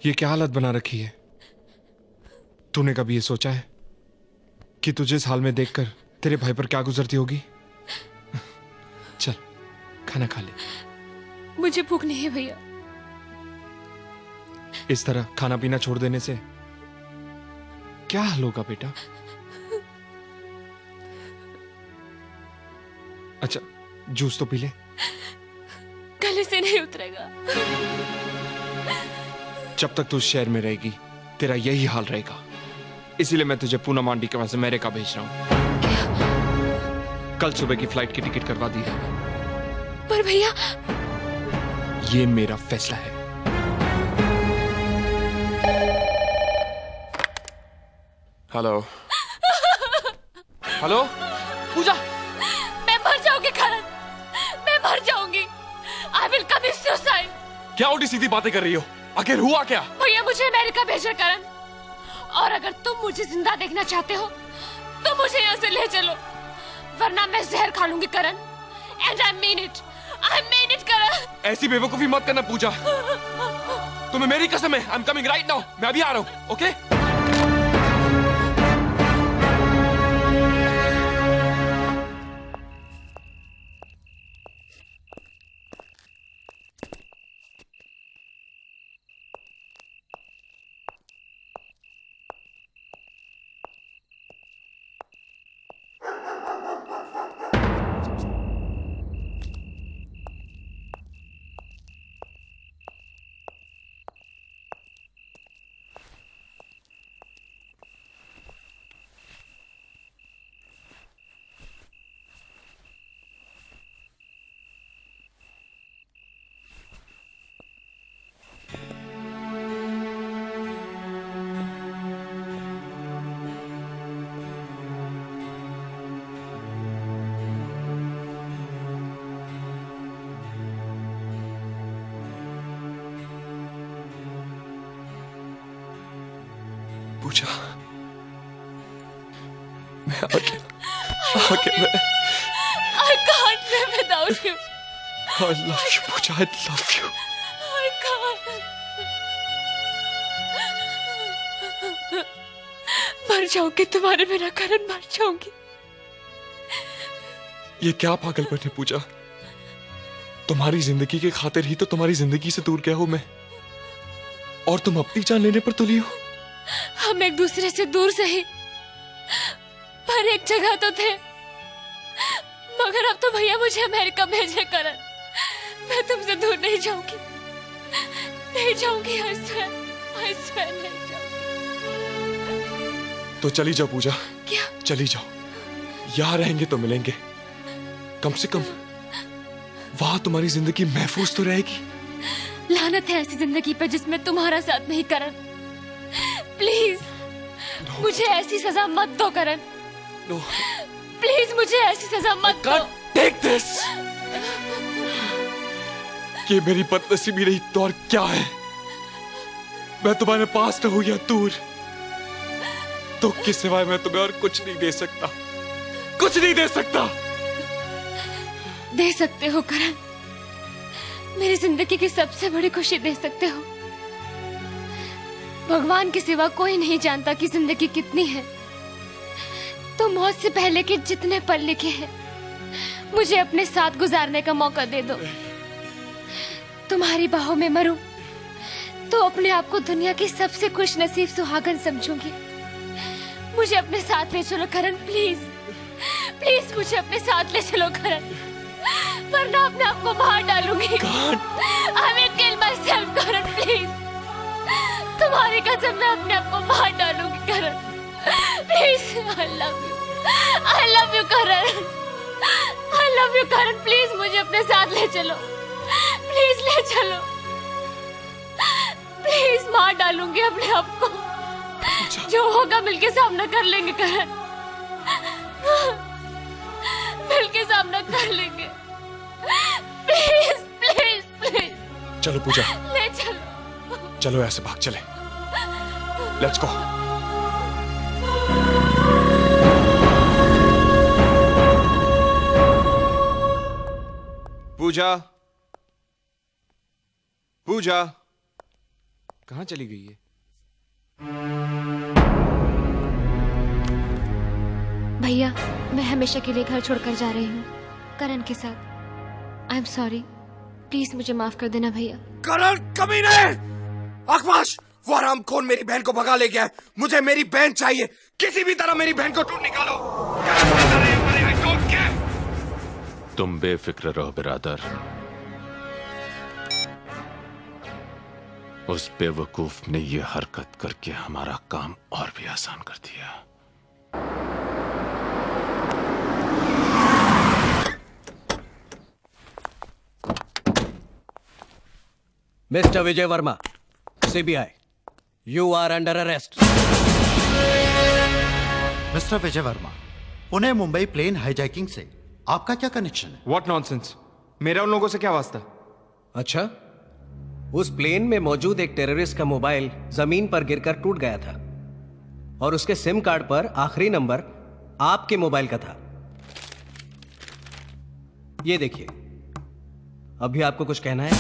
ये क्या हालत बना रखी है? तूने कभी ये सोचा है कि तुझे इस हाल में देखकर तेरे भाई पर क्या गुजरती होगी? चल खाना खा ले। मुझे भूख नहीं है भैया। इस तरह खाना पीना छोड़ देने से क्या हाल होगा बेटा? अच्छा जूस तो पी ले। गले से नहीं उतरेगा। जब तक तू शहर में रहेगी तेरा यही हाल रहेगा, इसीलिए मैं तुझे पूनम आंटी के पास अमेरिका भेज रहा हूं। कल सुबह की फ्लाइट की टिकट करवा दी है। पर भैया ये मेरा फैसला है। हेलो हेलो पूजा, मैं मर जाऊंगी करण, मैं मर जाऊंगी। I will commit suicide. क्या उल्टी सीधी बातें कर रही हो? आखिर हुआ क्या? भैया मुझे अमेरिका भेजो करण, और अगर तुम मुझे जिंदा देखना चाहते हो तो मुझे यहाँ से ले चलो, वरना मैं जहर खा लूंगी करण। एंड आई मीन इट करण। ऐसी बेवकूफी मत करना पूजा। तुम्हें मेरी कसम है, I am coming right now. मैं अभी आ रहा हूँ, ओके? पूजा, मैं आके मैं I can't live without you. I love you Pooja, I love you. I can't. मर जाऊंगी तुम्हारे बिना करण, मर जाऊंगी। ये क्या पागलपन है पूजा? तुम्हारी जिंदगी के खातिर ही तो तुम्हारी जिंदगी से दूर गया हूं मैं, और तुम अपनी जान लेने पर तुली हो। हम एक दूसरे से दूर सही, पर एक जगह तो थे। मगर अब तो भैया मुझे अमेरिका भेजे करण, मैं तुमसे दूर नहीं जाऊंगी, नहीं जाऊंगी। I swear नहीं जाऊंगी। तो चली जाओ पूजा। क्या? चली जाओ, यहाँ रहेंगे तो मिलेंगे, कम से कम वहां तुम्हारी जिंदगी महफूज तो रहेगी। लानत है ऐसी जिंदगी पे जिसमें तुम्हारा साथ नहीं करण। प्लीज मुझे ऐसी सजा मत दो करण। प्लीज मुझे ऐसी सजा मत दो। Take this. ये मेरी बदनसीबी नहीं तो और क्या है। मैं तुम्हारे पास रहूं या दूर, दुख के सिवाय मैं तुम्हें और कुछ नहीं दे सकता, कुछ नहीं दे सकता। दे सकते हो करण, मेरी जिंदगी की सबसे बड़ी खुशी दे सकते हो। भगवान के सिवा कोई नहीं जानता कि जिंदगी कितनी है। तो मौत से पहले के जितने पल लिखे हैं मुझे अपने साथ गुजारने का मौका दे दो। तुम्हारी बाहों में मरूं तो अपने आप को दुनिया की सबसे खुश नसीब सुहागन समझूंगी। मुझे अपने साथ ले चलो करण, प्लीज प्लीज मुझे अपने साथ ले चलो करण, वरना अपने आप को बाहर डालूंगी। I will kill myself Karan, please. तुम्हारी कसम मैं अपने आप को बाहर डालूंगी Karan, please. I love you Karan, I love you Karan, please मुझे अपने साथ ले चलो, प्लीज ले चलो, प्लीज। मार डालूंगी अपने आप को, जो होगा मिलके सामना कर लेंगे करण, मिलके सामना कर लेंगे। Please please please. चलो पूजा, ले चलो, चलो ऐसे भाग चले। Let's go. पूजा, पूजा कहाँ चली गई है? भैया मैं हमेशा के लिए घर छोड़कर जा रही हूँ करण के साथ। आई एम सॉरी, प्लीज मुझे माफ कर देना भैया। करण कमीने! अखबाश, वो हरामखोर मेरी बहन को भगा ले गया है। मुझे मेरी बहन चाहिए, किसी भी तरह मेरी बहन को ढूंढ निकालो। तुम बेफिक्र रहो बिरादर, उस बेवकूफ ने ये हरकत करके हमारा काम और भी आसान कर दिया। Mister Vijay Verma, CBI, you are under arrest. Mister Vijay Verma, Pune Mumbai plane hijacking से आपका क्या कनेक्शन है? व्हाट नॉनसेंस, मेरा उन लोगों से क्या वास्ता? अच्छा, उस प्लेन में मौजूद एक टेररिस्ट का मोबाइल जमीन पर गिरकर टूट गया था और उसके सिम कार्ड पर आखिरी नंबर आपके मोबाइल का था। ये देखिए, अभी आपको कुछ कहना है?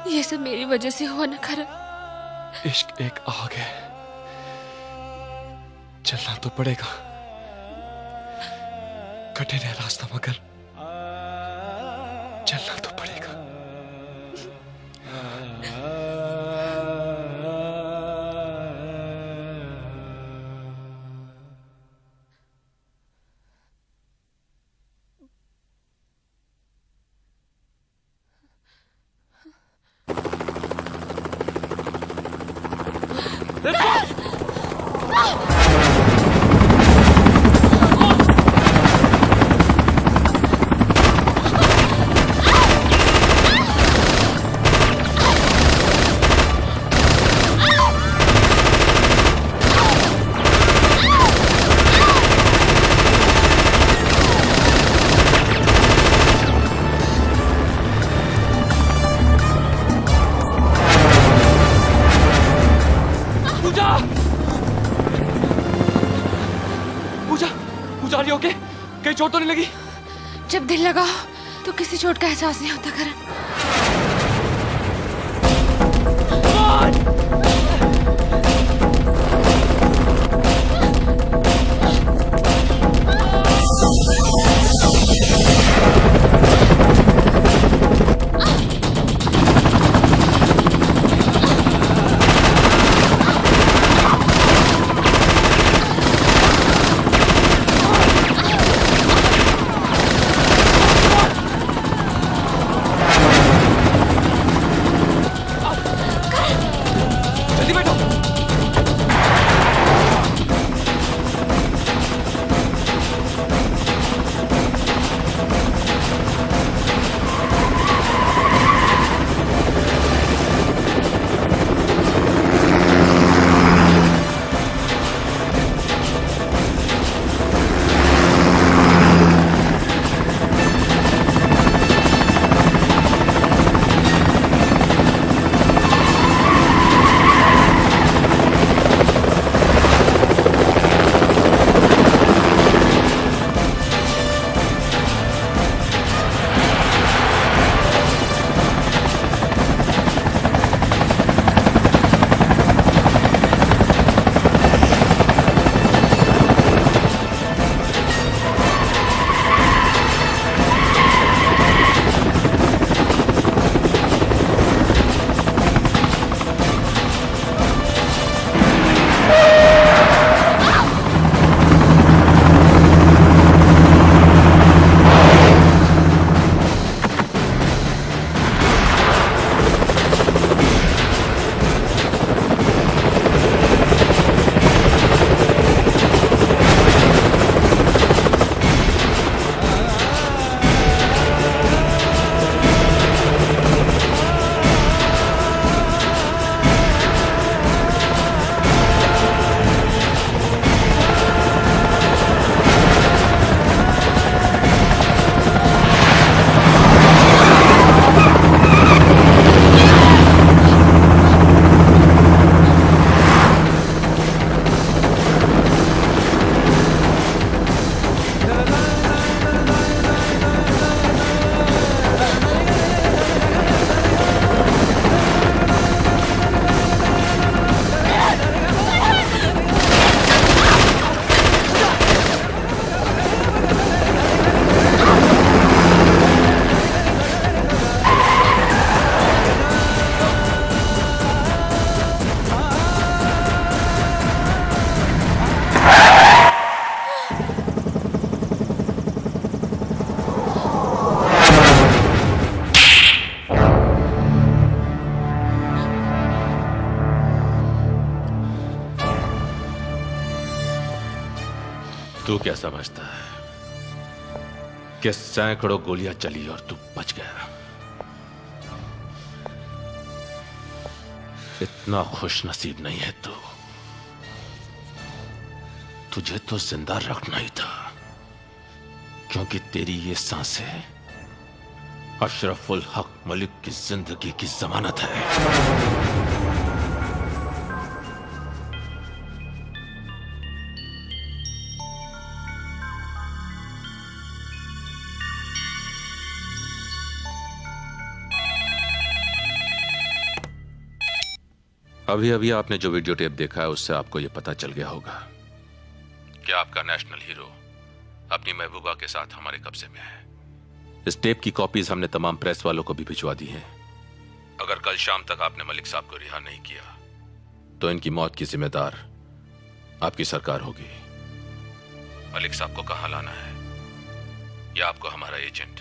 ये सब मेरी वजह से हुआ ना करण। इश्क एक आग है, चलना तो पड़ेगा। कठिन है रास्ता मगर चलना तो पड़ेगा। कहीं चोट तो नहीं लगी? जब दिल लगा तो किसी चोट का एहसास नहीं होता करण। तू क्या समझता है कि सैकड़ों गोलियां चली और तू बच गया? इतना खुश नसीब नहीं है तू। तुझे तो जिंदा रखना ही था, क्योंकि तेरी ये सांसें अशरफुल हक मलिक की जिंदगी की जमानत है। अभी अभी आपने जो वीडियो टेप देखा है उससे आपको यह पता चल गया होगा कि आपका नेशनल हीरो अपनी महबूबा के साथ हमारे कब्जे में है। इस टेप की कॉपीज हमने तमाम प्रेस वालों को भी भिजवा दी हैं। अगर कल शाम तक आपने मलिक साहब को रिहा नहीं किया तो इनकी मौत की जिम्मेदार आपकी सरकार होगी। मलिक साहब को कहां लाना है यह आपको हमारा एजेंट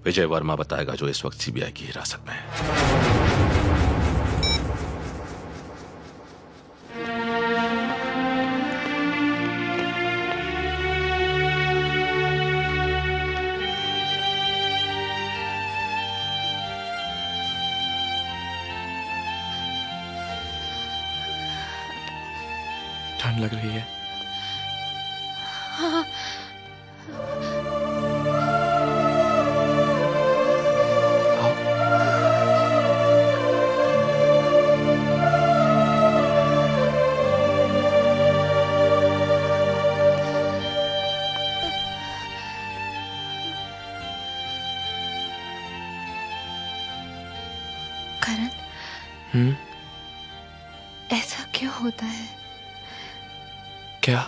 विजय वर्मा बताएगा, जो इस वक्त सीबीआई की हिरासत में है। ठंड लग रही है? हाँ। करण, ऐसा क्यों होता है? क्या?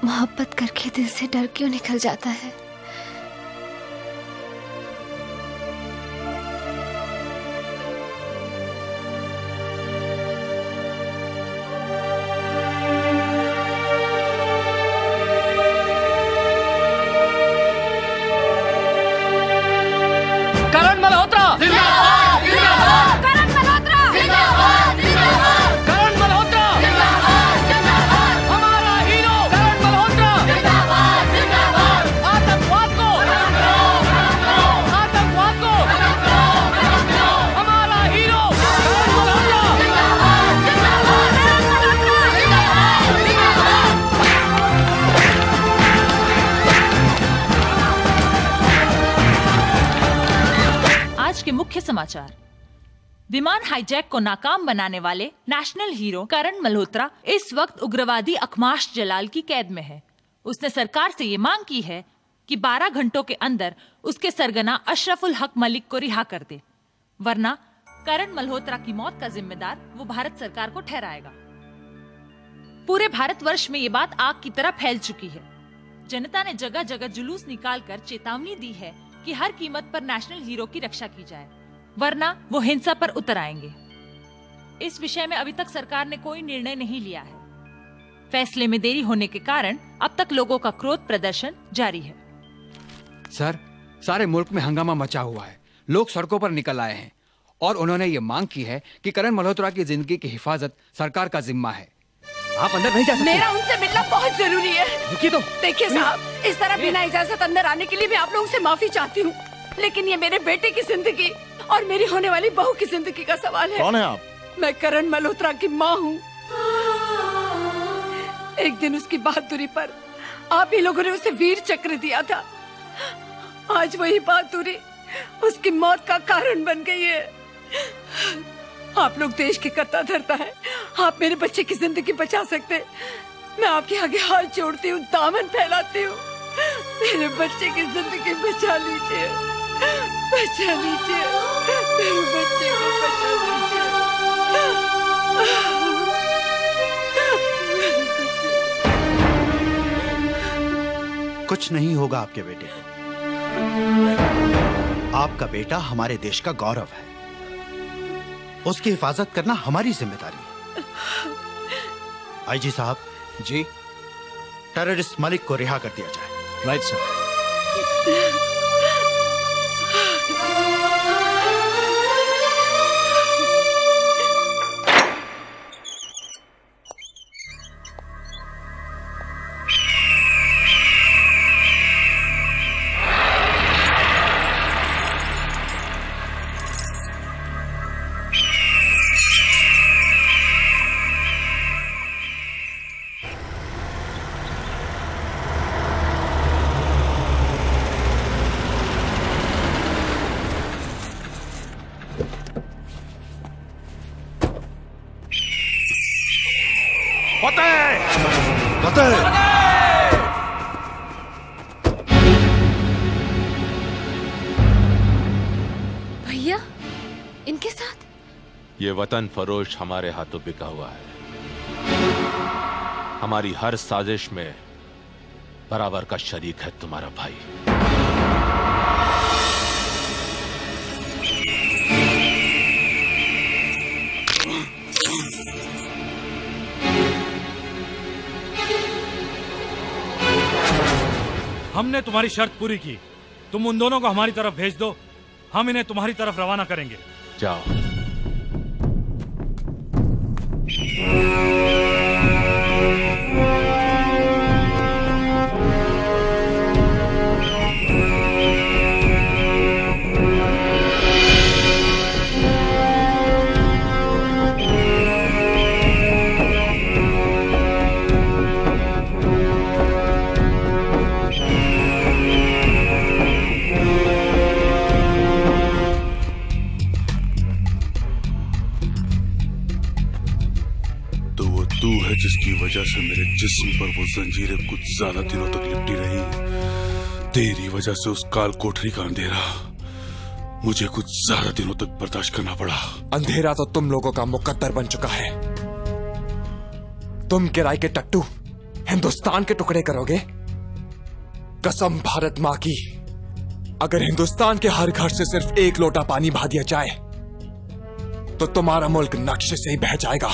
मोहब्बत करके दिल से डर क्यों निकल जाता है? करण मल्होत्रा जिंदाबाद, जिंदाबाद। करण मल्होत्रा जिंदाबाद, जिंदाबाद। करण मल्होत्रा जिंदाबाद, जिंदाबाद। हमारा हीरो करण मल्होत्रा जिंदाबाद, जिंदाबाद। आतंकवाद को खत्म करो, आतंकवाद को खत्म करो। हमारा हीरो करण मल्होत्रा जिंदाबाद, जिंदाबाद। करण मल्होत्रा जिंदाबाद, जिंदाबाद। आज के मुख्य समाचार। विमान हाईजैक को नाकाम बनाने वाले नेशनल हीरो करण मल्होत्रा इस वक्त उग्रवादी अखमाश जलाल की कैद में है। उसने सरकार से ये मांग की है कि 12 घंटों के अंदर उसके सरगना अशरफुल हक मलिक को रिहा कर दे, वरना करण मल्होत्रा की मौत का जिम्मेदार वो भारत सरकार को ठहराएगा। पूरे भारतवर्ष में ये बात आग की तरह फैल चुकी है। जनता ने जगह जगह जुलूस निकालकर चेतावनी दी है कि हर कीमत पर नेशनल हीरो की रक्षा की जाए, वरना वो हिंसा पर उतर आएंगे। इस विषय में अभी तक सरकार ने कोई निर्णय नहीं लिया है। फैसले में देरी होने के कारण अब तक लोगों का क्रोध प्रदर्शन जारी है। सर, सारे मुल्क में हंगामा मचा हुआ है। लोग सड़कों पर निकल आए हैं और उन्होंने ये मांग की है कि करण मल्होत्रा की जिंदगी की हिफाजत सरकार का जिम्मा है। आप अंदर नहीं जा सकते। मेरा उनसे मिलना बहुत जरूरी है। रुकिए तो। देखिए साहब, इस तरह बिना इजाजत अंदर आने के लिए मैं आप लोगों से माफी चाहती हूँ, लेकिन ये मेरे बेटे की जिंदगी और मेरी होने वाली बहू की जिंदगी का सवाल है। कौन है आप? मैं करण मल्होत्रा की माँ हूँ। एक दिन उसकी बहादुरी पर आप ही लोगों ने उसे वीर चक्र दिया था। आज वही बहादुरी उसकी मौत का कारण बन गई है। आप लोग देश की करता धरता है, आप मेरे बच्चे की जिंदगी बचा सकते। मैं आपके आगे हाथ जोड़ती हूँ, दामन फैलाती हूँ। मेरे बच्चे की जिंदगी बचा लीजिए, बचा लीजिए, मेरे बच्चे को बचा लीजिए। कुछ नहीं होगा आपके बेटे को। आपका बेटा हमारे देश का गौरव है, उसकी हिफाजत करना हमारी जिम्मेदारी है। आईजी साहब जी, टेररिस्ट मलिक को रिहा कर दिया जाए। Right sir. फतेह फतेह। भैया इनके साथ ये वतन फरोश हमारे हाथों बिका हुआ है। हमारी हर साजिश में बराबर का शरीक है तुम्हारा भाई। हमने तुम्हारी शर्त पूरी की, तुम उन दोनों को हमारी तरफ भेज दो, हम इन्हें तुम्हारी तरफ रवाना करेंगे। जाओ। जिसकी वजह से मेरे जिस्म पर वो जंजीरें कुछ ज्यादा दिनों तक लिपटी रही। तेरी वजह से उस काल कोठरी का अंधेरा मुझे कुछ ज्यादा दिनों तक बर्दाश्त करना पड़ा। अंधेरा तो तुम लोगों का मुकद्दर बन चुका है। तुम किराए के टट्टू हिंदुस्तान के टुकड़े करोगे? कसम भारत मां की, अगर हिंदुस्तान के हर घर से सिर्फ एक लोटा पानी बहा दिया जाए तो तुम्हारा मुल्क नक्शे से ही बह जाएगा।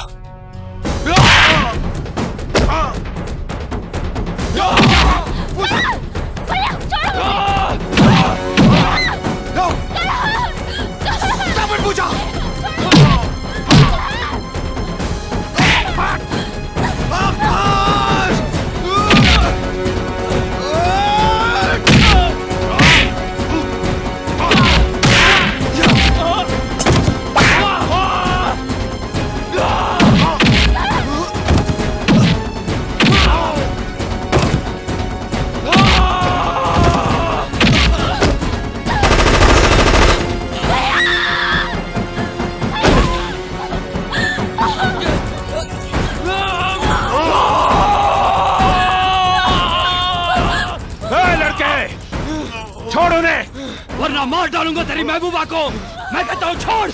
वरना मार डालूंगा तेरी महबूबा को। मैं कहता हूँ छोड़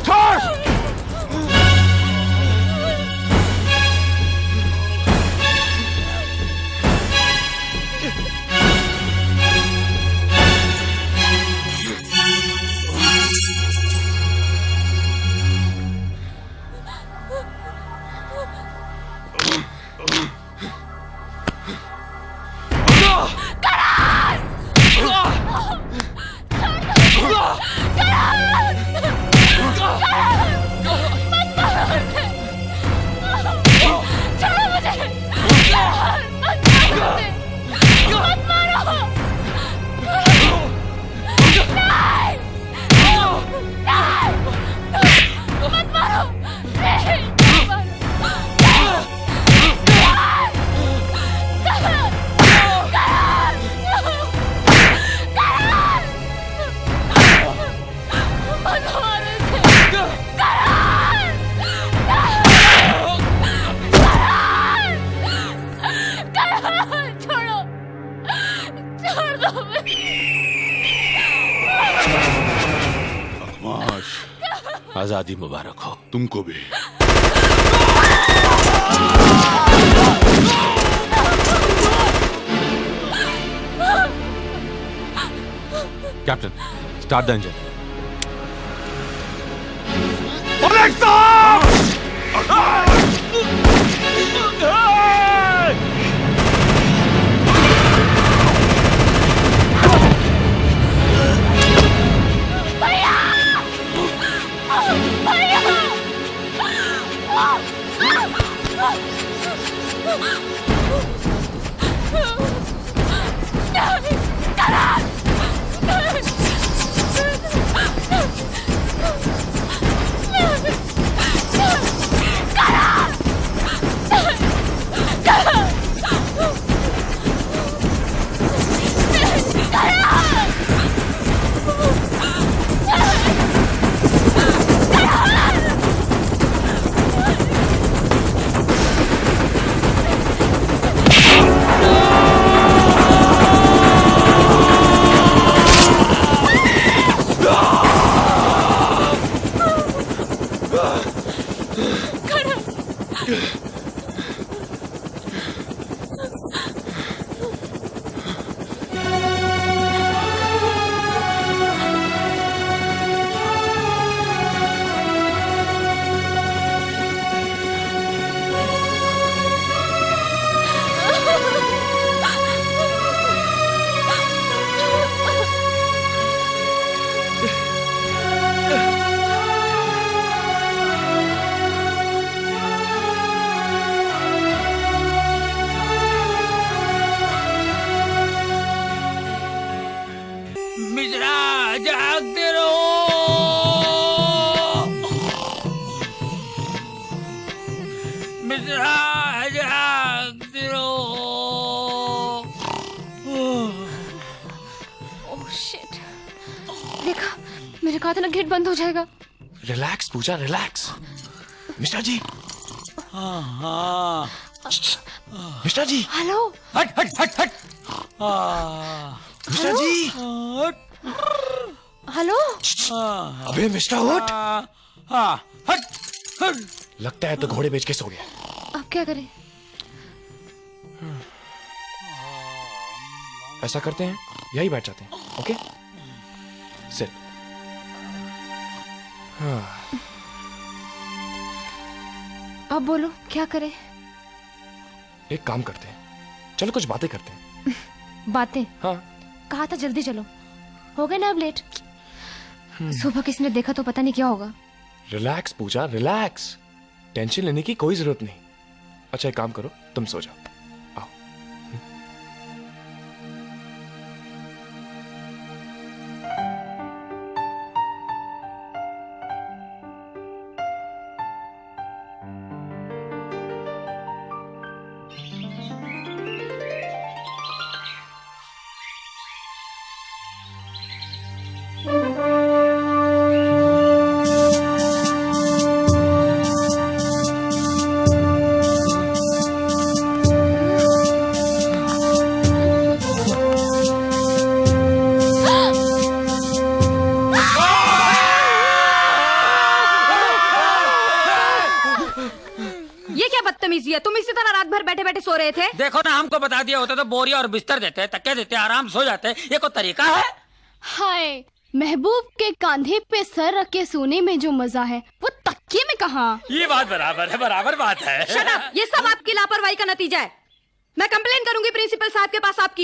छोड़। आजादी मुबारक हो। तुमको भी। Captain, start the engine. मेरे कहा था ना गेट बंद हो जाएगा। रिलैक्स पूजा, रिलैक्स। मिस्टर जी। मिस्टर जी। हेलो। हट हट हट हट। मिस्टर जी। हेलो। अबे मिस्टर उठ। हट हट। लगता है तो घोड़े बेच के सो गया। अब क्या करें? ऐसा करते हैं, यही बैठ जाते हैं। Okay sit. अब बोलो क्या करें? एक काम करते हैं, चलो कुछ बातें करते हैं। बातें? हाँ। कहा था जल्दी चलो, हो गए ना अब लेट। सुबह किसी ने देखा तो पता नहीं क्या होगा। रिलैक्स पूजा, रिलैक्स। टेंशन लेने की कोई जरूरत नहीं। अच्छा एक काम करो, तुम सो जाओ। तुम इसी तरह रात भर बैठे बैठे सो रहे थे? देखो ना, हमको बता दिया होता तो बोरिया और बिस्तर देते, तकिया देते, आराम सो जाते। ये कोई तरीका है? हाय, महबूब के कंधे पे सर रख के सोने में जो मजा है वो तकिए में कहाँ? ये बात बराबर है, बराबर बात है। शट अप, ये सब आपकी लापरवाही का नतीजा है। मैं कंप्लेन करूंगी प्रिंसिपल साहब के पास आपकी।